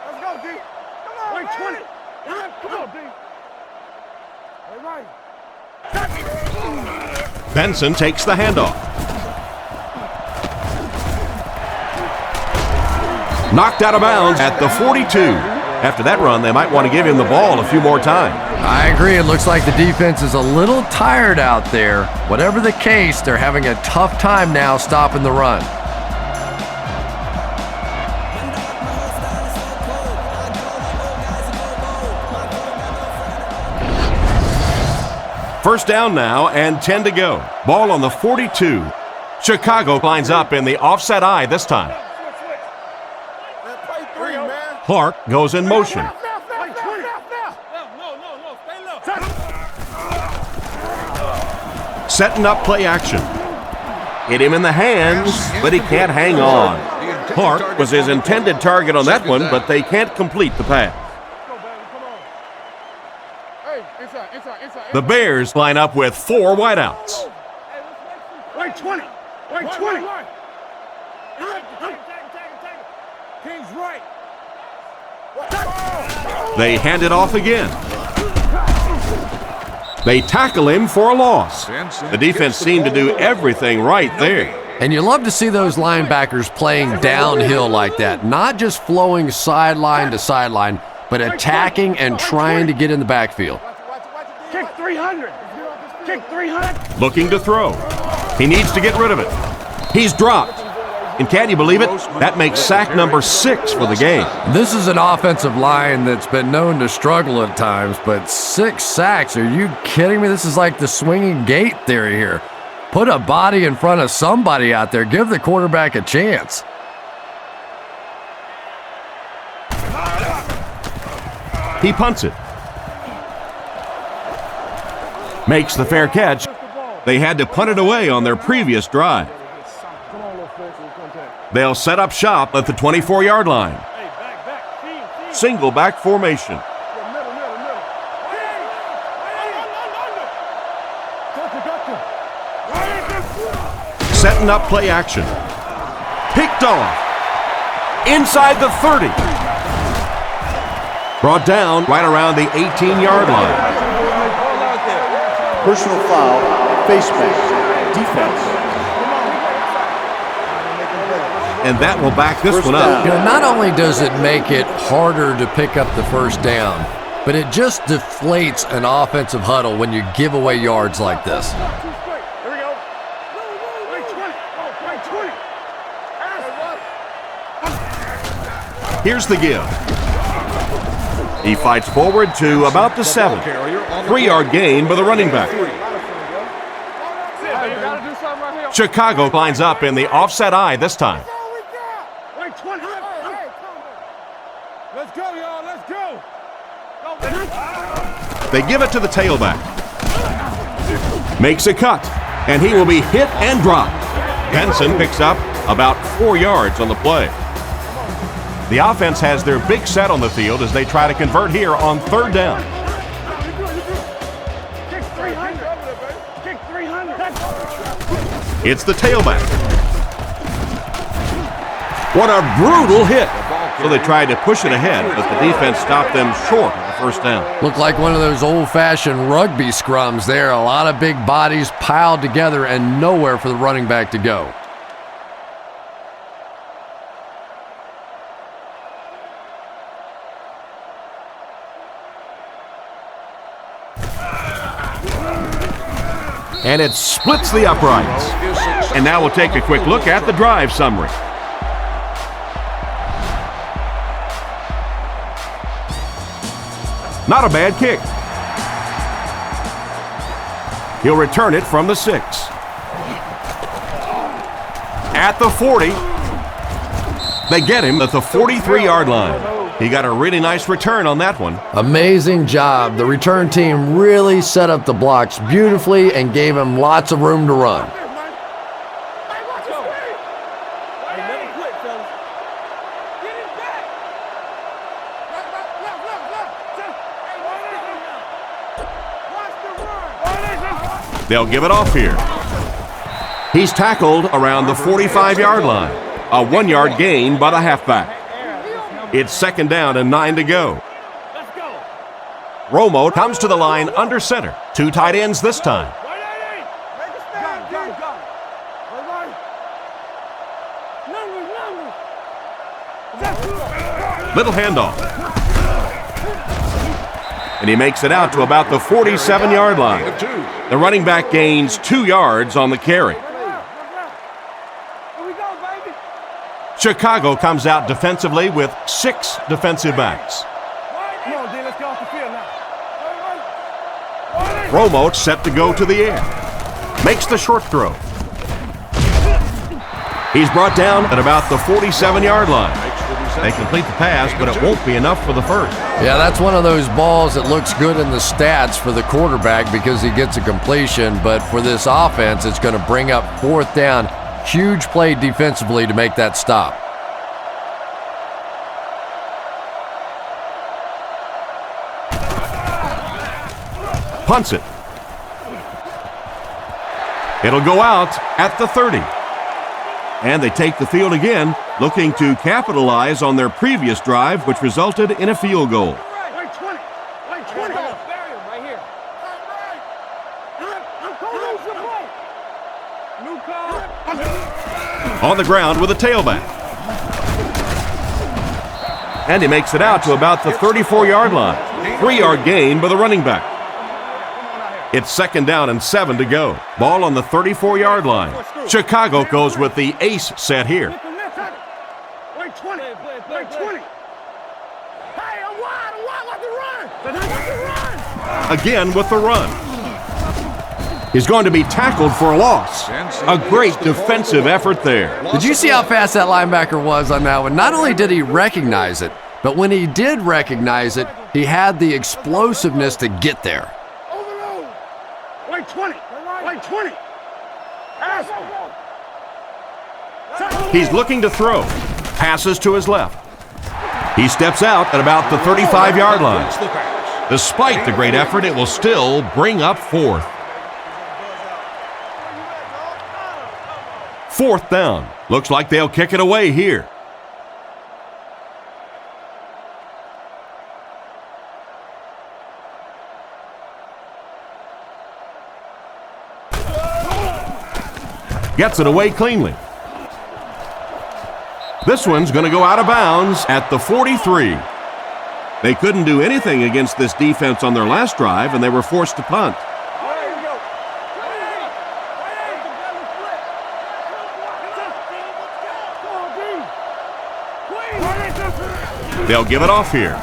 Let's go, D. Come on, wait, 20. Come on, D. Benson takes the handoff. Knocked out of bounds at the 42. After that run, they might want to give him the ball a few more times. I agree. It looks like the defense is a little tired out there. Whatever the case, they're having a tough time now stopping the run. First down now and 10 to go. Ball on the 42. Chicago lines up in the offset eye this time. Clark goes in motion. Setting up play action. Hit him in the hands, but he can't hang on. Clark was his intended target on that one, but they can't complete the pass. The Bears line up with 4 wideouts. Wait, 20. Wait, 20. King's right. They hand it off again. They tackle him for a loss. The defense seemed to do everything right there. And you love to see those linebackers playing downhill like that, not just flowing sideline to sideline, but attacking and trying to get in the backfield. Kick 300. Kick 300. Looking to throw. He needs to get rid of it. He's dropped. And can you believe it? That makes sack number 6 for the game. This is an offensive line that's been known to struggle at times, but 6 sacks, are you kidding me? This is like the swinging gate theory here. Put a body in front of somebody out there. Give the quarterback a chance. He punts it. Makes the fair catch. They had to punt it away on their previous drive. They'll set up shop at the 24-yard line. Single back formation. Setting up play action. Picked off. Inside the 30. Brought down right around the 18-yard line. Personal foul, face mask, defense. And that will back this one up. You know, not only does it make it harder to pick up the first down, but it just deflates an offensive huddle when you give away yards like this. Here's the give. He fights forward to about the 7. 3-yard gain by the running back. Chicago lines up in the offset eye this time. Let's go, y'all. Let's go. They give it to the tailback. Makes a cut, and he will be hit and dropped. Benson picks up about 4 yards on the play. The offense has their big set on the field as they try to convert here on 3rd down. It's the tailback. What a brutal hit. So they tried to push it ahead, but the defense stopped them short of the first down. Looked like one of those old-fashioned rugby scrums there. A lot of big bodies piled together and nowhere for the running back to go. And it splits the uprights. And now we'll take a quick look at the drive summary. Not a bad kick. He'll return it from the 6. At the 40. They get him at the 43-yard line. He got a really nice return on that one. Amazing job. The return team really set up the blocks beautifully and gave him lots of room to run. They'll give it off here. He's tackled around the 45-yard line. A 1-yard gain by the halfback. It's 2nd down and 9 to go. Romo comes to the line under center. 2 tight ends this time. Little handoff. And he makes it out to about the 47-yard line. The running back gains 2 yards on the carry. Chicago comes out defensively with 6 defensive backs. Romo set to go to the air. Makes the short throw. He's brought down at about the 47-yard line. They complete the pass, but it won't be enough for the first. Yeah, that's one of those balls that looks good in the stats for the quarterback because he gets a completion, but for this offense, it's going to bring up 4th down. Huge play defensively to make that stop. Punts it. It'll go out at the 30. And they take the field again, looking to capitalize on their previous drive, which resulted in a field goal. On the ground with a tailback. And he makes it out to about the 34-yard line. 3-yard gain by the running back. It's 2nd down and 7 to go. Ball on the 34-yard line. Chicago goes with the ace set here. Again with the run. He's going to be tackled for a loss. A great defensive effort there. Did you see how fast that linebacker was on that one? Not only did he recognize it, but when he did recognize it, he had the explosiveness to get there. 20. He's looking to throw. Passes to his left. He steps out at about the 35-yard line. Despite the great effort, it will still bring up 4th. 4th down. Looks like they'll kick it away here. Gets it away cleanly. This one's going to go out of bounds at the 43. They couldn't do anything against this defense on their last drive, and they were forced to punt. They'll give it off here.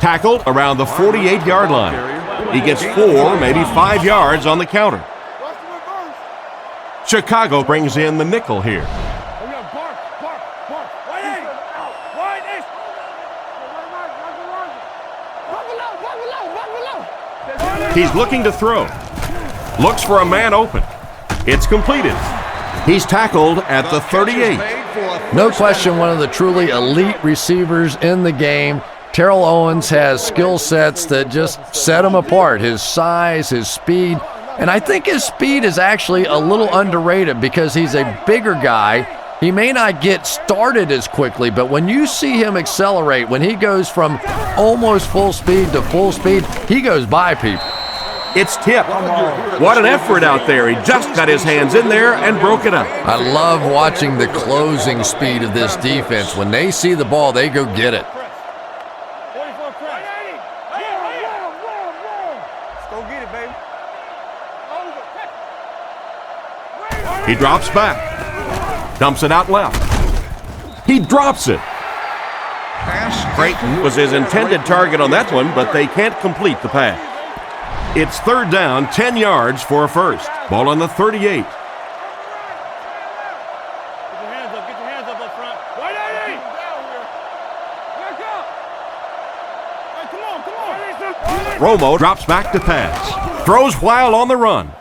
Tackled around the 48-yard line. He gets 4, maybe 5 yards on the counter. Chicago brings in the nickel here. He's looking to throw. Looks for a man open. It's completed. He's tackled at the 38. No question, one of the truly elite receivers in the game. Terrell Owens has skill sets that just set him apart. His size, his speed. And I think his speed is actually a little underrated because he's a bigger guy. He may not get started as quickly, but when you see him accelerate, when he goes from almost full speed to full speed, he goes by people. It's tipped. What an effort out there. He just got his hands in there and broke it up. I love watching the closing speed of this defense. When they see the ball, they go get it. He drops back. Dumps it out left. He drops it. Creighton was his intended target on that one, but they can't complete the pass. It's 3rd down, 10 yards for a first. Ball on the 38. Romo drops back to pass. Throws while on the run.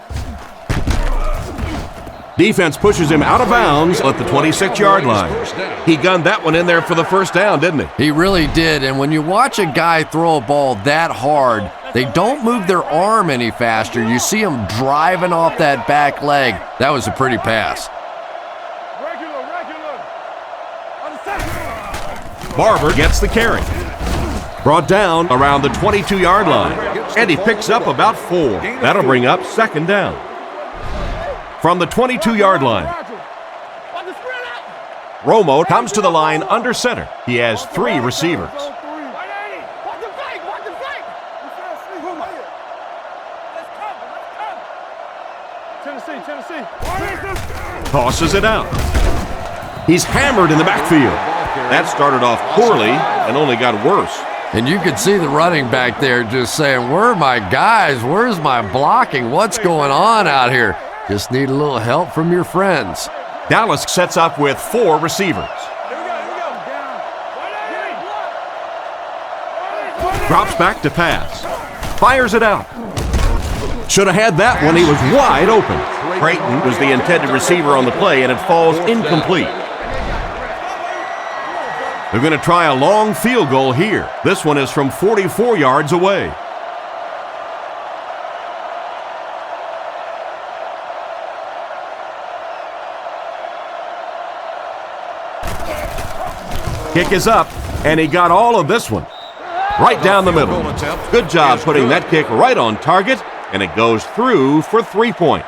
Defense pushes him out of bounds at the 26-yard line. He gunned that one in there for the first down, didn't he? He really did, and when you watch a guy throw a ball that hard, they don't move their arm any faster. You see him driving off that back leg. That was a pretty pass. Barber gets the carry. Brought down around the 22-yard line, and he picks up about 4. That'll bring up second down. From the 22-yard line, Romo comes to the line under center. He has 3 receivers. Tosses it out. He's hammered in the backfield. That started off poorly and only got worse. And you could see the running back there just saying, where are my guys? Where's my blocking? What's going on out here? Just need a little help from your friends. Dallas sets up with 4 receivers. Drops back to pass. Fires it out. Should have had that one. He was wide open. Creighton was the intended receiver on the play, and it falls incomplete. They're going to try a long field goal here. This one is from 44 yards away. Kick is up, and he got all of this one. Right down the middle. Good job putting that kick right on target, and it goes through for 3 points.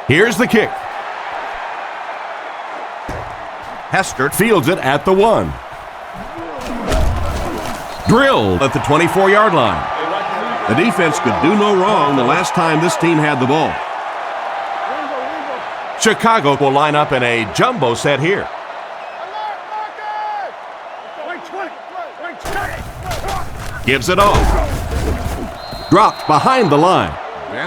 Here's the kick. Hester fields it at the 1. Drilled at the 24-yard line. The defense could do no wrong the last time this team had the ball. Chicago will line up in a jumbo set here. Gives it off. Dropped behind the line.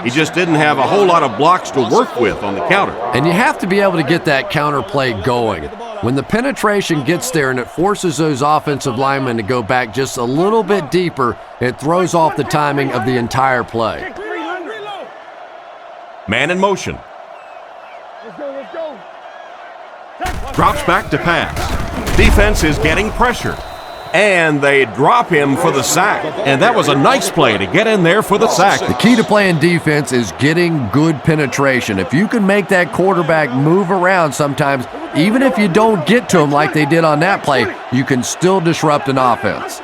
He just didn't have a whole lot of blocks to work with on the counter. And you have to be able to get that counter play going. When the penetration gets there and it forces those offensive linemen to go back just a little bit deeper, it throws off the timing of the entire play. Man in motion. Drops back to pass. Defense is getting pressure. And they drop him for the sack. And that was a nice play to get in there for the sack. The key to playing defense is getting good penetration. If you can make that quarterback move around sometimes, even if you don't get to him like they did on that play, you can still disrupt an offense.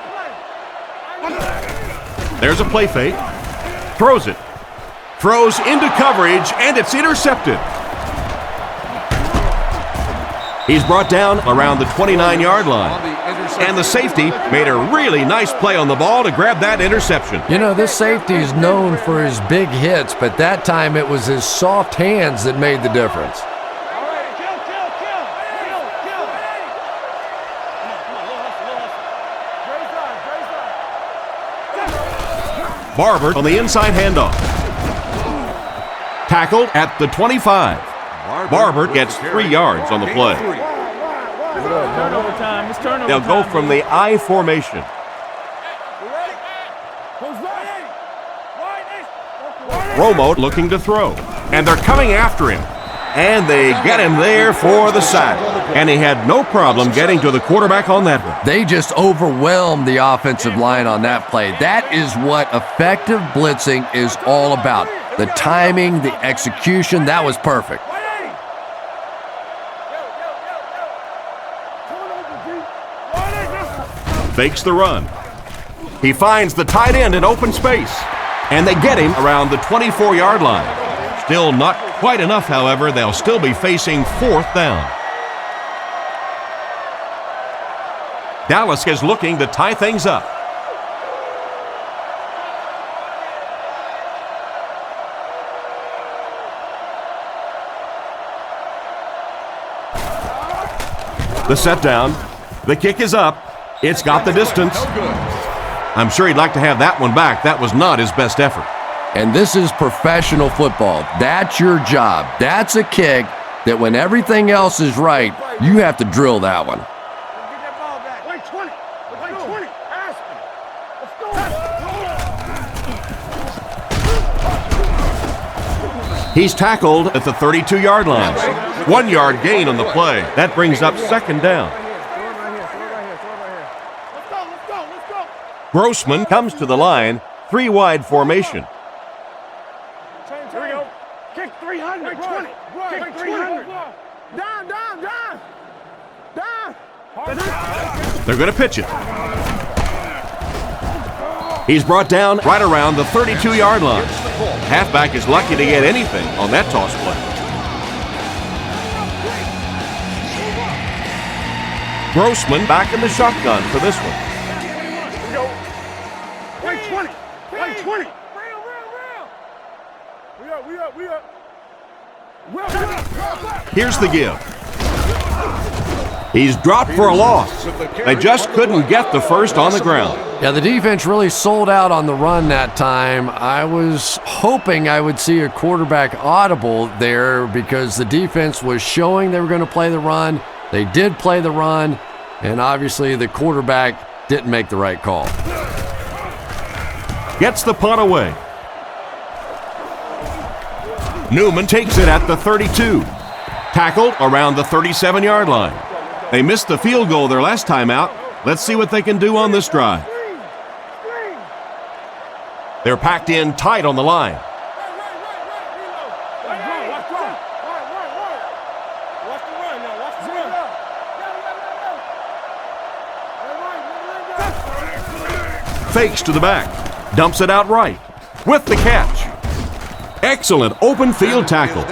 There's a play fake. Throws it. Throws into coverage, and it's intercepted. He's brought down around the 29-yard line. And the safety made a really nice play on the ball to grab that interception. You know, this safety is known for his big hits, but that time it was his soft hands that made the difference. Barber on the inside handoff. Tackled at the 25. Barber gets 3 yards on the play. Turnover time. It's turnover They'll go from the I formation. Romo looking to throw. And they're coming after him. And they get him there for the sack. And he had no problem getting to the quarterback on that one. They just overwhelmed the offensive line on that play. That is what effective blitzing is all about. The timing, the execution, that was perfect. Fakes the run. He finds the tight end in open space. And they get him around the 24-yard line. Still not quite enough, however. They'll still be facing 4th down. Dallas is looking to tie things up. The set down. The kick is up. It's got the distance. I'm sure he'd like to have that one back. That was not his best effort. And this is professional football. That's your job. That's a kick that when everything else is right, you have to drill that one. Get that ball back. Wait 20. Wait 20. Aspen. Let's go. He's tackled at the 32-yard line. 1 yard gain on the play. That brings up second down. Let's go. Grossman comes to the line, 3 wide formation. Here we go. Kick 300. Wait 20. Kick 300. Down. They're going to pitch it. He's brought down right around the 32-yard line. Halfback is lucky to get anything on that toss play. Grossman back in the shotgun for this one. Here we go. Wait 20. Wait 20. We up. Here's the give. He's dropped for a loss. They just couldn't get the first on the ground. Yeah, the defense really sold out on the run that time. I was hoping I would see a quarterback audible there because the defense was showing they were going to play the run. They did play the run, and obviously the quarterback didn't make the right call. Gets the punt away. Newman takes it at the 32. Tackled around the 37-yard line. They missed the field goal their last time out. Let's see what they can do on this drive. They're packed in tight on the line. Fakes to the back. Dumps it out right. With the catch. Excellent open field tackle.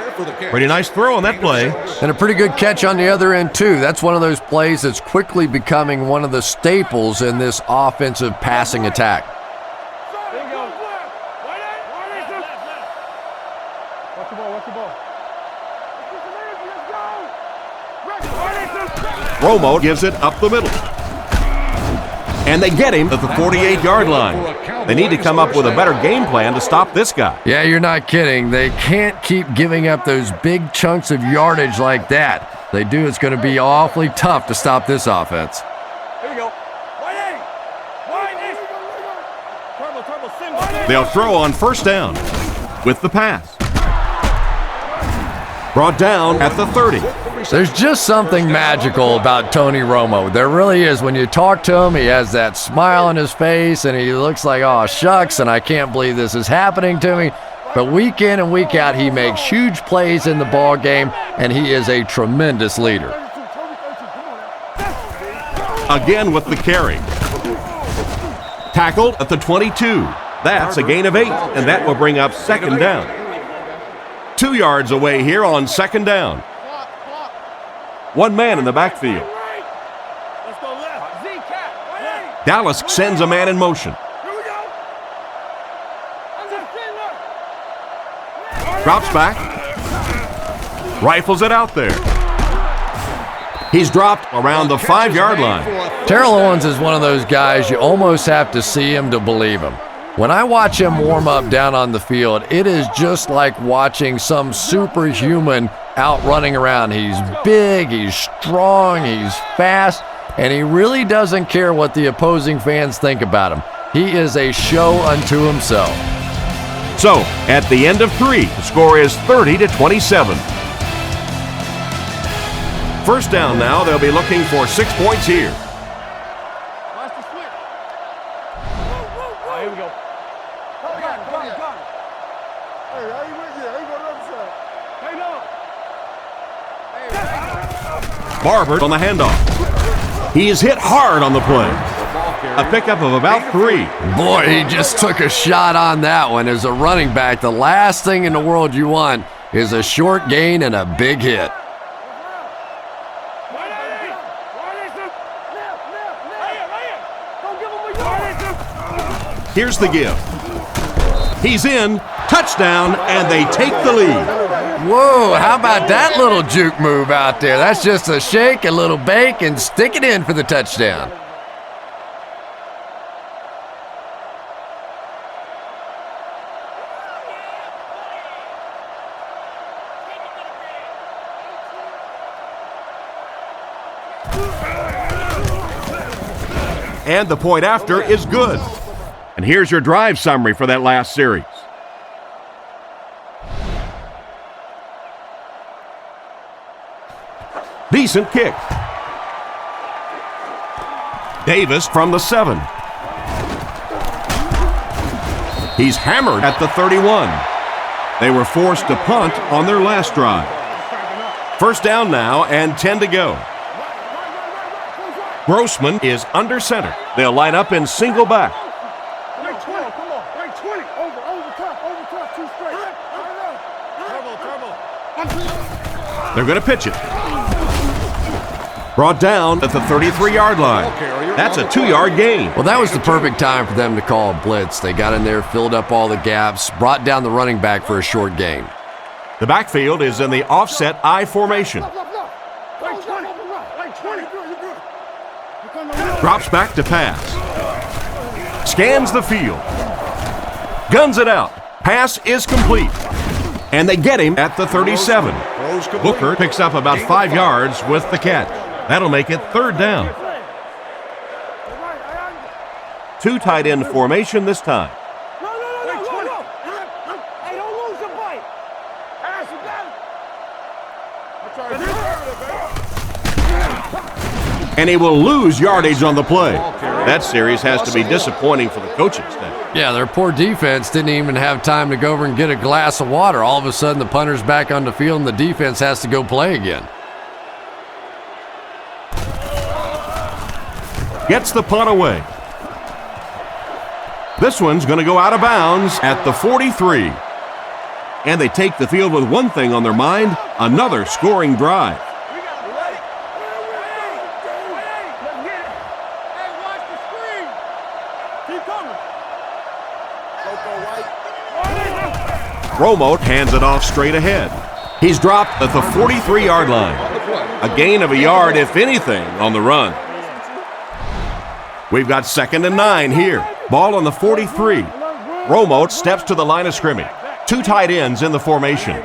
Pretty nice throw on that play. And a pretty good catch on the other end, too. That's one of those plays that's quickly becoming one of the staples in this offensive passing attack. Romo gives it up the middle. And they get him at the 48-yard line. They need to come up with a better game plan to stop this guy. Yeah, you're not kidding. They can't keep giving up those big chunks of yardage like that. If they do, it's going to be awfully tough to stop this offense. Here we go. They'll throw on first down with the pass. Brought down at the 30. There's just something magical about Tony Romo. There really is. When you talk to him, he has that smile on his face, and he looks like, oh, shucks, and I can't believe this is happening to me. But week in and week out, he makes huge plays in the ball game, and he is a tremendous leader. Again with the carry. Tackled at the 22. That's a gain of 8, and that will bring up second down. 2 yards away here on second down. One man in the backfield. Dallas sends a man in motion. Drops back. Rifles it out there. He's dropped around the 5-yard line. Terrell Owens is one of those guys you almost have to see him to believe him. When I watch him warm up down on the field, it is just like watching some superhuman out running around. He's big, he's strong, he's fast, and he really doesn't care what the opposing fans think about him. He is a show unto himself. So, at the end of 3, the score is 30-27. First down now, they'll be looking for 6 points here. Barber on the handoff. He is hit hard on the play. A pickup of about 3. Boy, he just took a shot on that one. As a running back, the last thing in the world you want is a short gain and a big hit. Here's the give. He's in, touchdown, and they take the lead. Whoa, how about that little juke move out there? That's just a shake, a little bake, and stick it in for the touchdown. And the point after is good. And here's your drive summary for that last series. Decent kick. Davis from the 7. He's hammered at the 31. They were forced to punt on their last drive. First down now and 10 to go. Grossman is under center. They'll line up in single back. They're going to pitch it. Brought down at the 33-yard line. That's a 2-yard gain. Well, that was the perfect time for them to call a blitz. They got in there, filled up all the gaps, brought down the running back for a short gain. The backfield is in the offset I formation. Drops back to pass. Scans the field. Guns it out. Pass is complete. And they get him at the 37. Booker picks up about 5 yards with the catch. That'll make it third down. 2 tight end formation this time. And he will lose yardage on the play. That series has to be disappointing for the coaching staff. Yeah, their poor defense didn't even have time to go over and get a glass of water. All of a sudden, the punter's back on the field, and the defense has to go play again. Gets the punt away. This one's going to go out of bounds at the 43. And they take the field with one thing on their mind, another scoring drive. Romo hands it off straight ahead. He's dropped at the 43-yard line. A gain of a yard, if anything, on the run. We've got 2nd and 9 here. Ball on the 43. Romo steps to the line of scrimmage. 2 tight ends in the formation.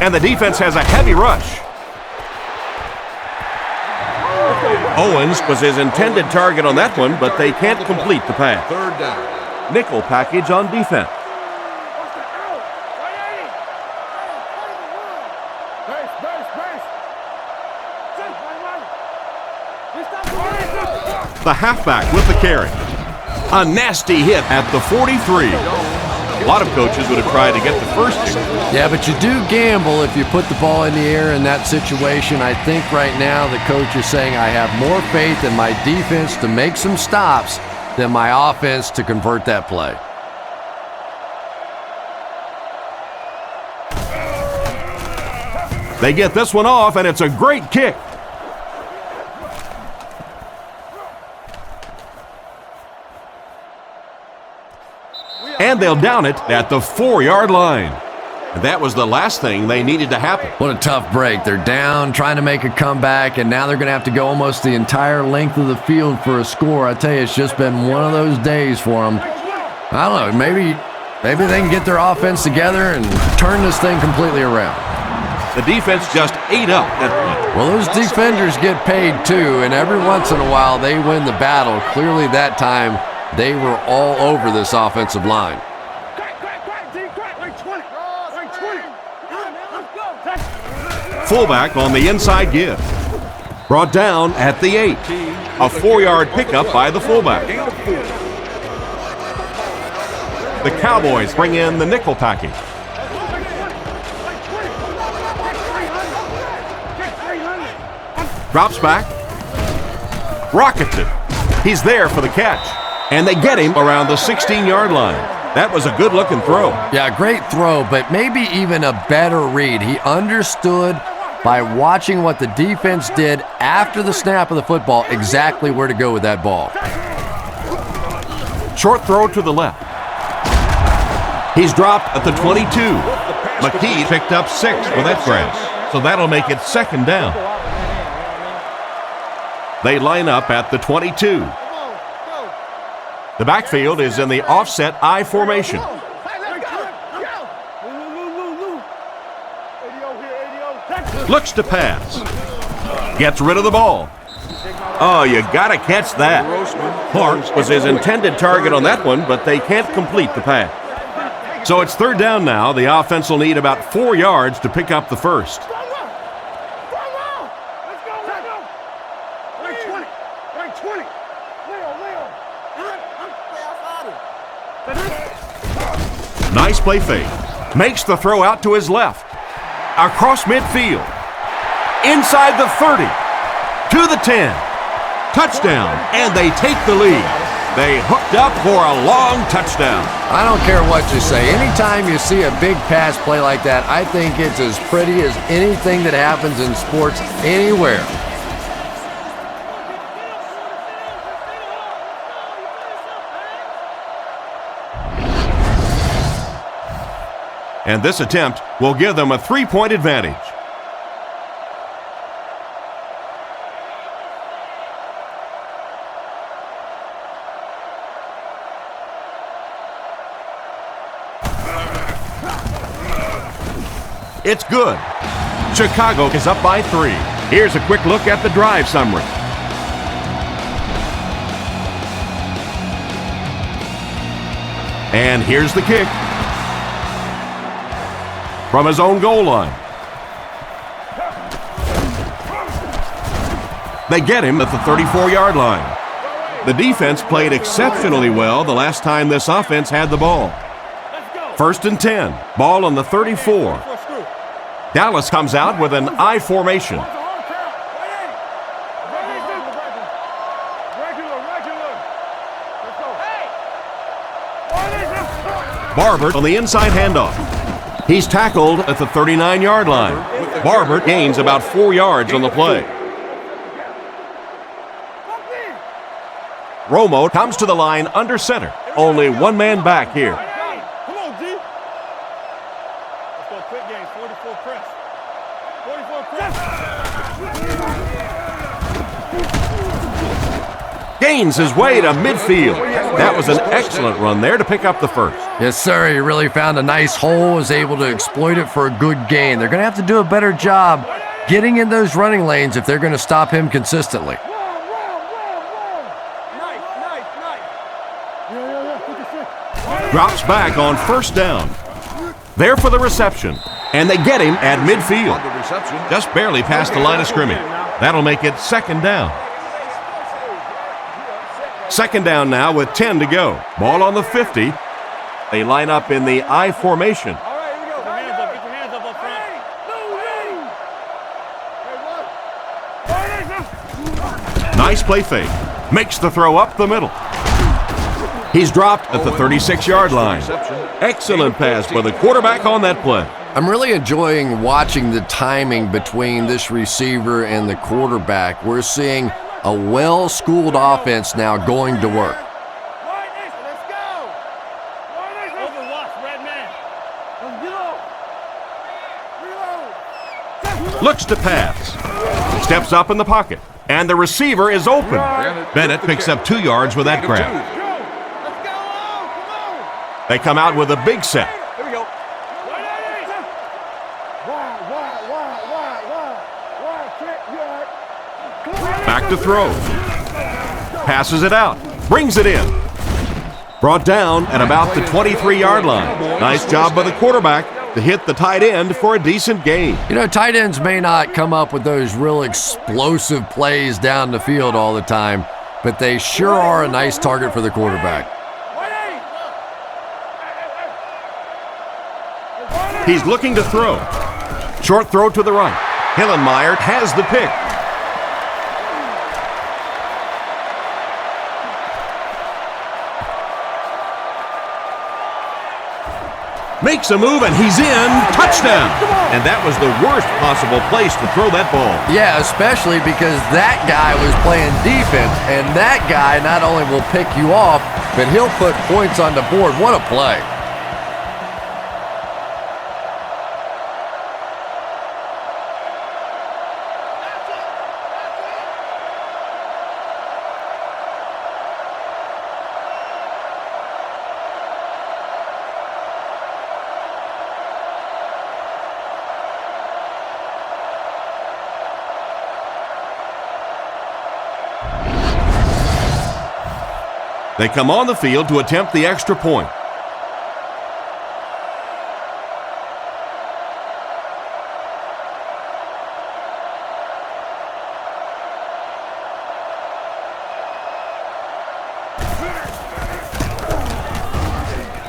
And the defense has a heavy rush. Owens was his intended target on that one, but they can't complete the pass. Third down. Nickel package on defense. The halfback with the carry. A nasty hit at the 43. A lot of coaches would have tried to get the first here. Yeah, but you do gamble if you put the ball in the air in that situation. I think right now the coach is saying I have more faith in my defense to make some stops than my offense to convert that play. They get this one off, and it's a great kick. And they'll down it at the 4-yard line. And that was the last thing they needed to happen. What a tough break. They're down, trying to make a comeback, and now they're going to have to go almost the entire length of the field for a score. I tell you, it's just been one of those days for them. I don't know, maybe they can get their offense together and turn this thing completely around. The defense just ate up that play. Well, those defenders get paid too, and every once in a while they win the battle. Clearly that time they were all over this offensive line. Fullback on the inside give. Brought down at the 8. A 4-yard pickup by the fullback. The Cowboys bring in the nickel package. Drops back. Rockets it. He's there for the catch. And they get him around the 16-yard line. That was a good-looking throw. Yeah, great throw, but maybe even a better read. He understood by watching what the defense did after the snap of the football exactly where to go with that ball. Short throw to the left. He's dropped at the 22. McKee picked up 6 for that grab, so that'll make it 2nd down. They line up at the 22. The backfield is in the offset I formation. Looks to pass. Gets rid of the ball. Oh, you got to catch that. Clark was his intended target on that one, but they can't complete the pass. So it's third down now. The offense will need about 4 yards to pick up the first. Nice play fake. Makes the throw out to his left. Across midfield. Inside the 30. To the 10. Touchdown. And they take the lead. They hooked up for a long touchdown. I don't care what you say. Anytime you see a big pass play like that, I think it's as pretty as anything that happens in sports anywhere. And this attempt will give them a 3-point advantage. It's good. Chicago is up by 3. Here's a quick look at the drive summary. And here's the kick. From his own goal line. They get him at the 34-yard line. The defense played exceptionally well the last time this offense had the ball. 1st and 10. Ball on the 34. Dallas comes out with an I formation. Barber on the inside handoff. He's tackled at the 39-yard line. Barber gains about 4 yards on the play. Romo comes to the line under center. Only one man back here. Come on, G. Let's go quick game. 44 press. 44 press. Gains his way to midfield. That was an excellent run there to pick up the first. Yes, sir. He really found a nice hole, was able to exploit it for a good gain. They're going to have to do a better job getting in those running lanes if they're going to stop him consistently. Drops back on 1st down. There for the reception. And they get him at midfield. Just barely past the line of scrimmage. That'll make it 2nd down. 2nd down now with 10 to go. Ball on the 50. They line up in the I formation. All right, here we go. Get your hands up front. Nice play fake. Makes the throw up the middle. He's dropped at the 36-yard line. Excellent pass by the quarterback on that play. I'm really enjoying watching the timing between this receiver and the quarterback. We're seeing a well-schooled offense now going to work. Let's go. Overwatch, red man. Let's get Looks to pass. Steps up in the pocket. And the receiver is open. Bennett picks up 2 yards with that grab. They come out with a big set. Here we go. Back to throw. Passes it out. Brings it in. Brought down at about the 23-yard line. Nice job by the quarterback to hit the tight end for a decent gain. You know, tight ends may not come up with those real explosive plays down the field all the time, but they sure are a nice target for the quarterback. He's looking to throw. Short throw to the right. Hillenmeyer has the pick. Makes a move and he's in. Touchdown. And that was the worst possible place to throw that ball. Yeah, especially because that guy was playing defense, and that guy not only will pick you off, but he'll put points on the board. What a play. They come on the field to attempt the extra point.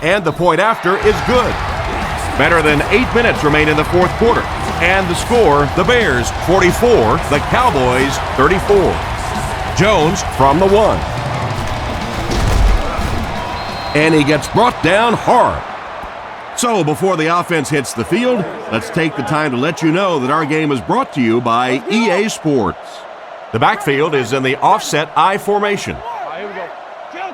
And the point after is good. Better than 8 minutes remain in the fourth quarter. And the score, the Bears 44, the Cowboys 34. Jones from the 1. And he gets brought down hard. So before the offense hits the field, let's take the time to let you know that our game is brought to you by EA Sports. The backfield is in the offset I formation. Here we go. Kill.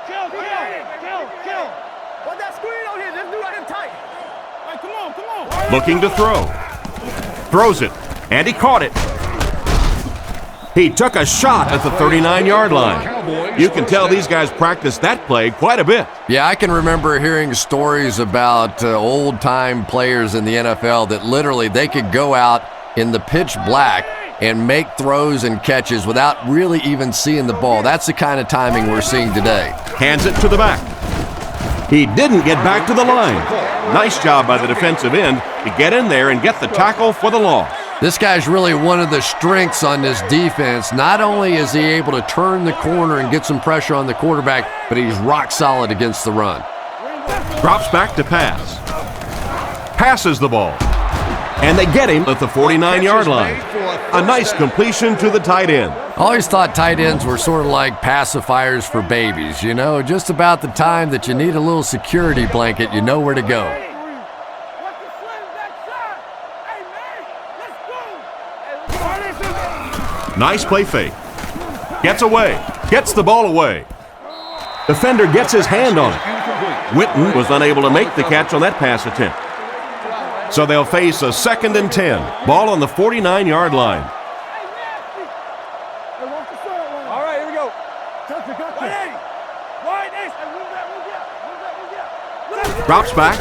Put that screen on here. Just do it tight. All right, come on. Looking to throw. Throws it, and he caught it. He took a shot at the 39-yard line. You can tell these guys practice that play quite a bit. Yeah, I can remember hearing stories about old-time players in the NFL that literally they could go out in the pitch black and make throws and catches without really even seeing the ball. That's the kind of timing we're seeing today. Hands it to the back. He didn't get back to the line. Nice job by the defensive end to get in there and get the tackle for the loss. This guy's really one of the strengths on this defense. Not only is he able to turn the corner and get some pressure on the quarterback, but he's rock solid against the run. Drops back to pass. Passes the ball. And they get him at the 49-yard line. A nice completion to the tight end. I always thought tight ends were sort of like pacifiers for babies. You know, just about the time that you need a little security blanket, you know where to go. Nice play fake. Gets away. Gets the ball away. Defender gets his hand on it. Witten was unable to make the catch on that pass attempt. So they'll face a 2nd and 10. Ball on the 49-yard line. All right, here we go. Drops back.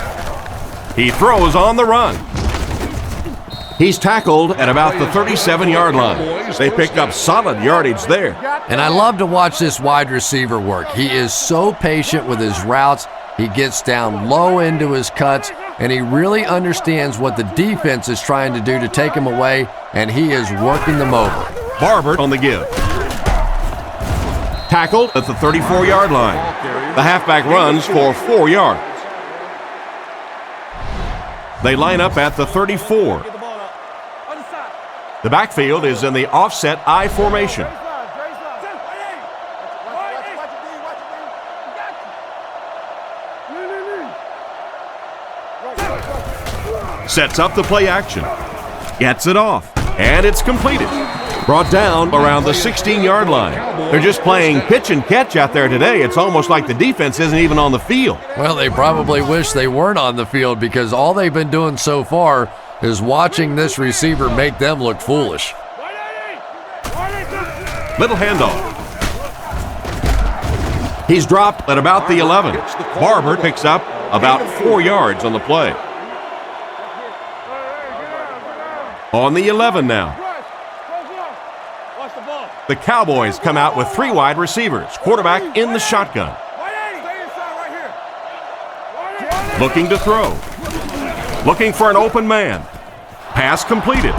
He throws on the run. He's tackled at about the 37-yard line. They pick up solid yardage there. And I love to watch this wide receiver work. He is so patient with his routes. He gets down low into his cuts, and he really understands what the defense is trying to do to take him away, and he is working them over. Barber on the give. Tackled at the 34-yard line. The halfback runs for 4 yards. They line up at the 34. The backfield is in the offset I formation. Sets up the play action. Gets it off. And it's completed. Brought down around the 16-yard line. They're just playing pitch and catch out there today. It's almost like the defense isn't even on the field. Well, they probably wish they weren't on the field because all they've been doing so far is watching this receiver make them look foolish. Little handoff. He's dropped at about the 11. Barber picks up about 4 yards on the play. On the 11 now. The Cowboys come out with 3 wide receivers. Quarterback in the shotgun. Looking to throw. Looking for an open man. Pass completed.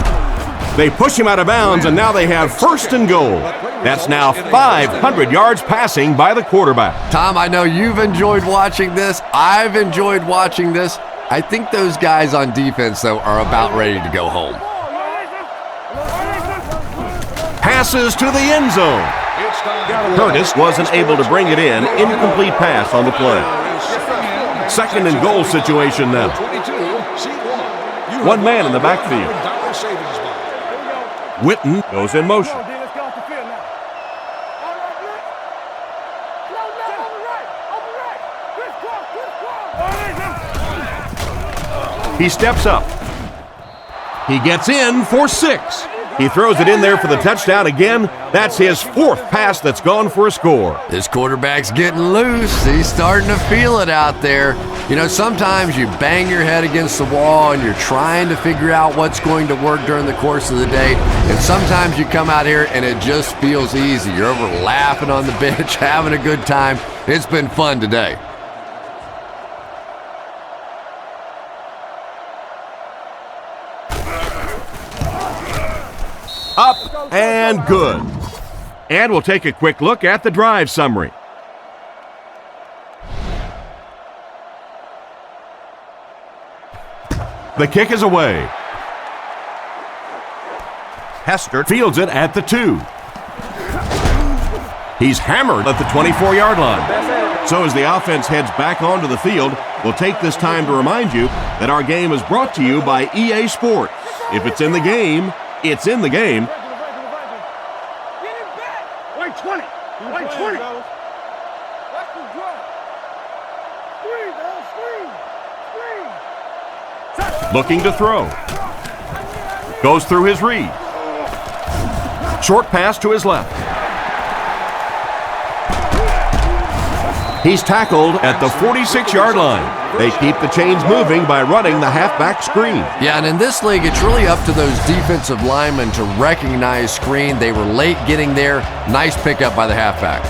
They push him out of bounds, and now they have 1st and goal. That's now 500 yards passing by the quarterback. Tom, I know you've enjoyed watching this. I've enjoyed watching this. I think those guys on defense, though, are about ready to go home. Passes to the end zone. Curtis wasn't able to bring it in. Incomplete pass on the play. 2nd and goal situation now. 1 man in the backfield. Witten goes in motion. He steps up. He gets in for 6. He throws it in there for the touchdown again. That's his 4th pass that's gone for a score. This quarterback's getting loose. He's starting to feel it out there. You know, sometimes you bang your head against the wall and you're trying to figure out what's going to work during the course of the day. And sometimes you come out here and it just feels easy. You're over laughing on the bench, having a good time. It's been fun today. Up and good. And we'll take a quick look at the drive summary. The kick is away. Hester fields it at the 2. He's hammered at the 24-yard line. So as the offense heads back onto the field, we'll take this time to remind you that our game is brought to you by EA Sports. If it's in the game, it's in the game. Wait 20. Wait 20. Looking to throw. Goes through his read. Short pass to his left. He's tackled at the 46-yard line. They keep the chains moving by running the halfback screen. Yeah, and in this league, it's really up to those defensive linemen to recognize screen. They were late getting there. Nice pickup by the halfback.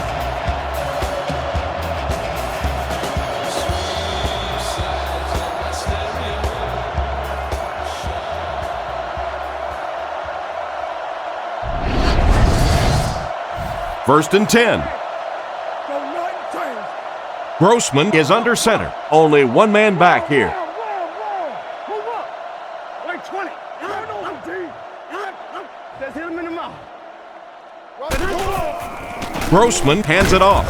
First and 10. Grossman is under center. Only one man back here. Wait 20. Just hit him in the mouth. Grossman hands it off.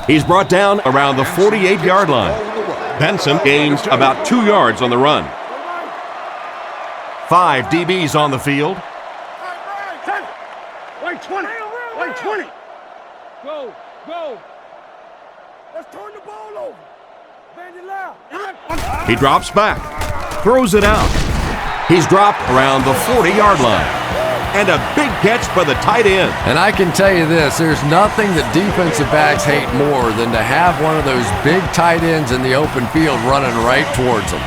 He's brought down around the 48-yard line. Benson gains about 2 yards on the run. 5 DBs on the field. Wait 20. Wait 20. Go. Go. Let's turn the ball over. Bend it loud. He drops back. Throws it out. He's dropped around the 40-yard line. And a big catch by the tight end. And I can tell you this, there's nothing that defensive backs hate more than to have one of those big tight ends in the open field running right towards them.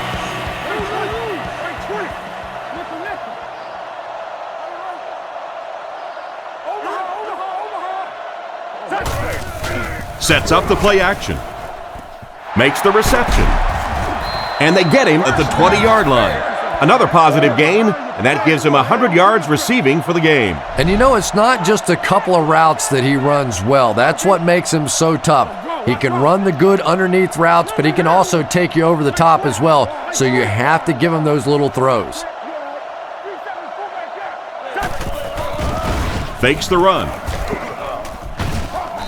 Sets up the play action. Makes the reception. And they get him at the 20-yard line. Another positive gain, and that gives him 100 yards receiving for the game. And you know, it's not just a couple of routes that he runs well. That's what makes him so tough. He can run the good underneath routes, but he can also take you over the top as well. So you have to give him those little throws. Fakes the run.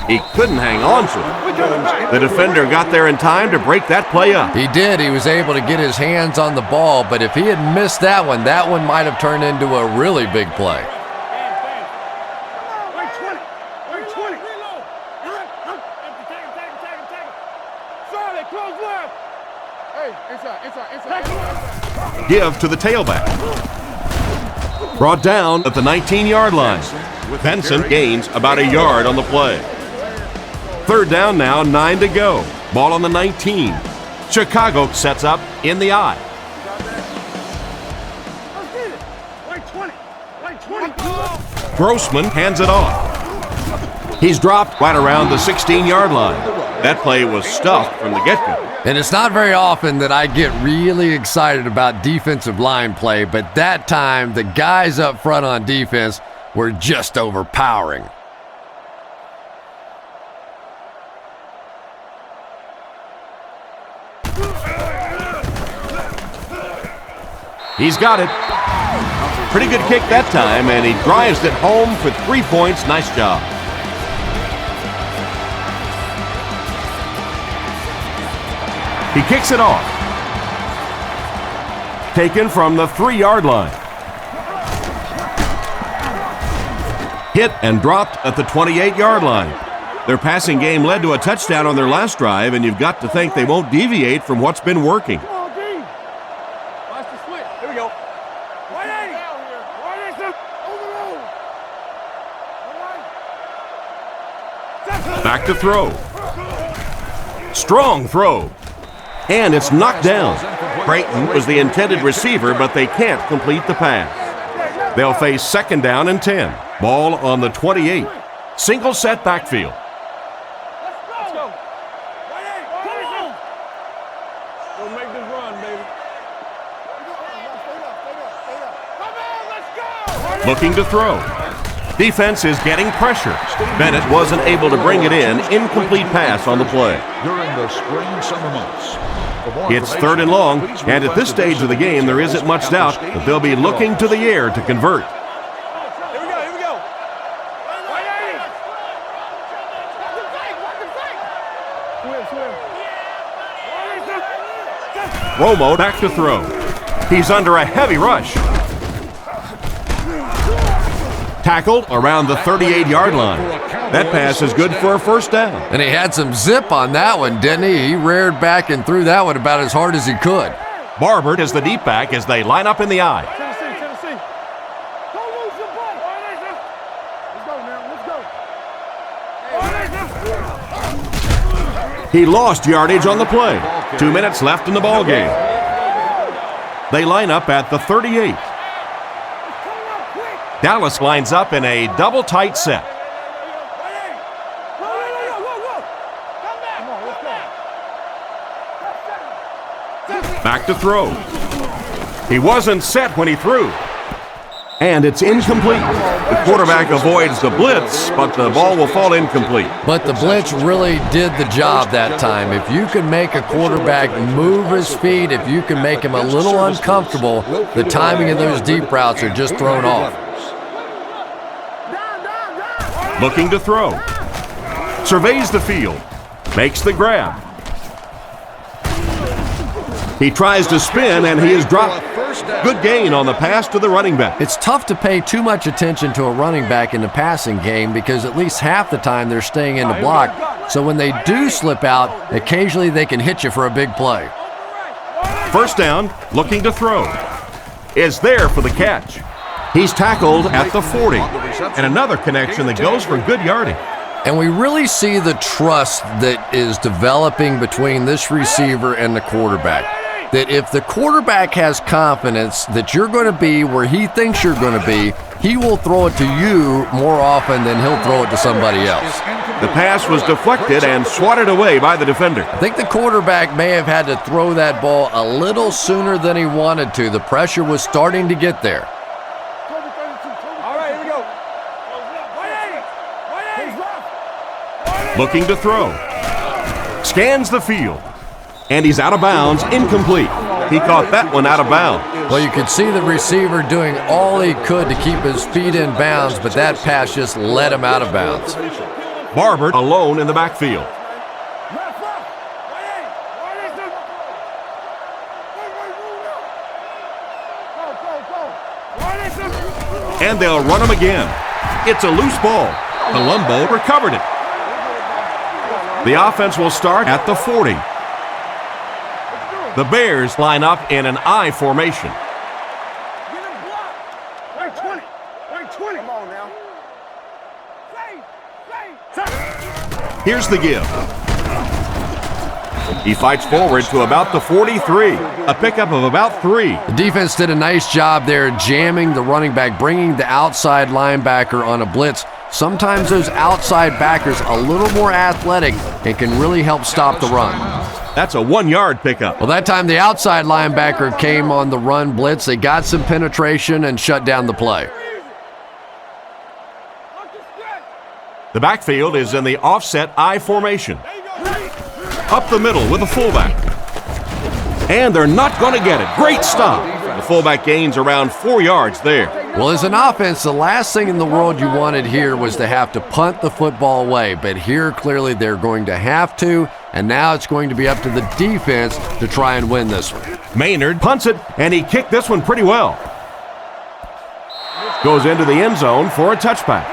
He couldn't hang on to it. The defender got there in time to break that play up. He did. He was able to get his hands on the ball, but if he had missed that one might have turned into a really big play. Give to the tailback. Brought down at the 19-yard line. Benson gains about a yard on the play. Third down now, 9 to go. Ball on the 19. Chicago sets up in the I. Grossman hands it off. He's dropped right around the 16-yard line. That play was stuffed from the get-go. And it's not very often that I get really excited about defensive line play, but that time the guys up front on defense were just overpowering. He's got it. Pretty good kick that time, and he drives it home for 3 points. Nice job. He kicks it off. Taken from the 3-yard line. Hit and dropped at the 28-yard line. Their passing game led to a touchdown on their last drive, and you've got to think they won't deviate from what's been working. Watch the switch. Here we go. 180. back to throw. Strong throw. And it's knocked down. Creighton was the intended receiver, but they can't complete the pass. They'll face 2nd down and 10. Ball on the 28. Single set backfield. Looking to throw. Defense is getting pressure. Bennett wasn't able to bring it in. Incomplete pass on the play. During the spring summer months. It's 3rd and long, and at this stage of the game, there isn't much doubt that they'll be looking to the air to convert. Romo back to throw. He's under a heavy rush. Tackled around the 38-yard line. That pass is good for a 1st down. And he had some zip on that one, didn't he? He reared back and threw that one about as hard as he could. Barbert is the deep back as they line up in the I. Tennessee. Don't lose your ball. Let's go now. He lost yardage on the play. 2 minutes left in the ball game. They line up at the 38. Dallas lines up in a double tight set. Back to throw. He wasn't set when he threw. And it's incomplete. The quarterback avoids the blitz, but the ball will fall incomplete. But the blitz really did the job that time. If you can make a quarterback move his feet, if you can make him a little uncomfortable, the timing of those deep routes are just thrown off. Looking to throw. Surveys the field. Makes the grab. He tries to spin, and he is dropped. Good gain on the pass to the running back. It's tough to pay too much attention to a running back in the passing game because at least half the time they're staying in the block. So when they do slip out, occasionally they can hit you for a big play. 1st down, looking to throw. Is there for the catch. He's tackled at the 40. And another connection that goes for good yardage. And we really see the trust that is developing between this receiver and the quarterback. That if the quarterback has confidence that you're going to be where he thinks you're going to be, he will throw it to you more often than he'll throw it to somebody else. The pass was deflected and swatted away by the defender. I think the quarterback may have had to throw that ball a little sooner than he wanted to. The pressure was starting to get there. All right, here we go. Looking to throw. Scans the field. And he's out of bounds, incomplete. He caught that one out of bounds. Well, you could see the receiver doing all he could to keep his feet in bounds, but that pass just let him out of bounds. Barbert alone in the backfield. And they'll run him again. It's a loose ball. Colombo recovered it. The offense will start at the 40. The Bears line up in an I formation. Right 20. Come on now. Here's the give. He fights forward to about the 43. A pickup of about 3. The defense did a nice job there jamming the running back, bringing the outside linebacker on a blitz. Sometimes those outside backers a little more athletic and can really help stop the run. That's a 1-yard pickup. Well, that time the outside linebacker came on the run blitz. They got some penetration and shut down the play. The backfield is in the offset I formation. Up the middle with the fullback. And they're not going to get it. Great stop. The fullback gains around 4 yards there. Well, as an offense, the last thing in the world you wanted here was to have to punt the football away. But here, clearly, they're going to have to. And now it's going to be up to the defense to try and win this one. Maynard punts it, and he kicked this one pretty well. Goes into the end zone for a touchback.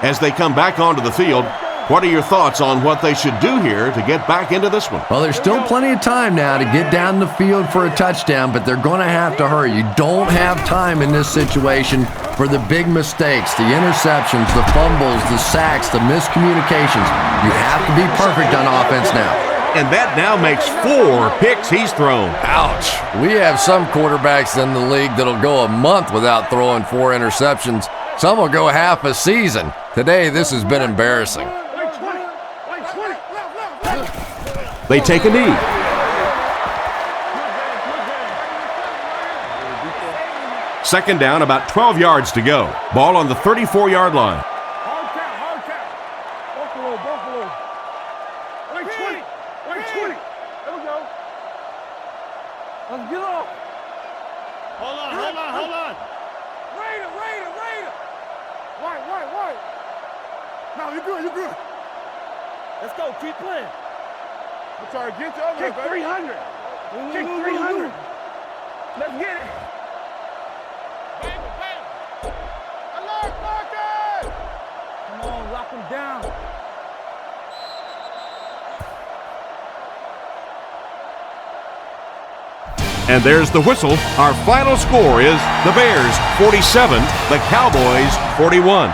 As they come back onto the field, what are your thoughts on what they should do here to get back into this one? Well, there's still plenty of time now to get down the field for a touchdown, but they're going to have to hurry. You don't have time in this situation. for the big mistakes, the interceptions, the fumbles, the sacks, the miscommunications. You have to be perfect on offense now. And that now makes 4 picks he's thrown. Ouch. We have some quarterbacks in the league that'll go a month without throwing 4 interceptions. Some will go half a season. Today, this has been embarrassing. They take a knee. Second down, about 12 yards to go. Ball on the 34-yard line. Hard count. Buffalo. Wait, 20. There we go. Let's get off. Hold on. Raider. Right. No, you're good. Let's go, keep playing. I'm trying to get you over there, baby. 300. Kick 300. Let's get it. Alert, Marcus! Come on, lock him down. And there's the whistle. Our final score is the Bears 47, the Cowboys 41.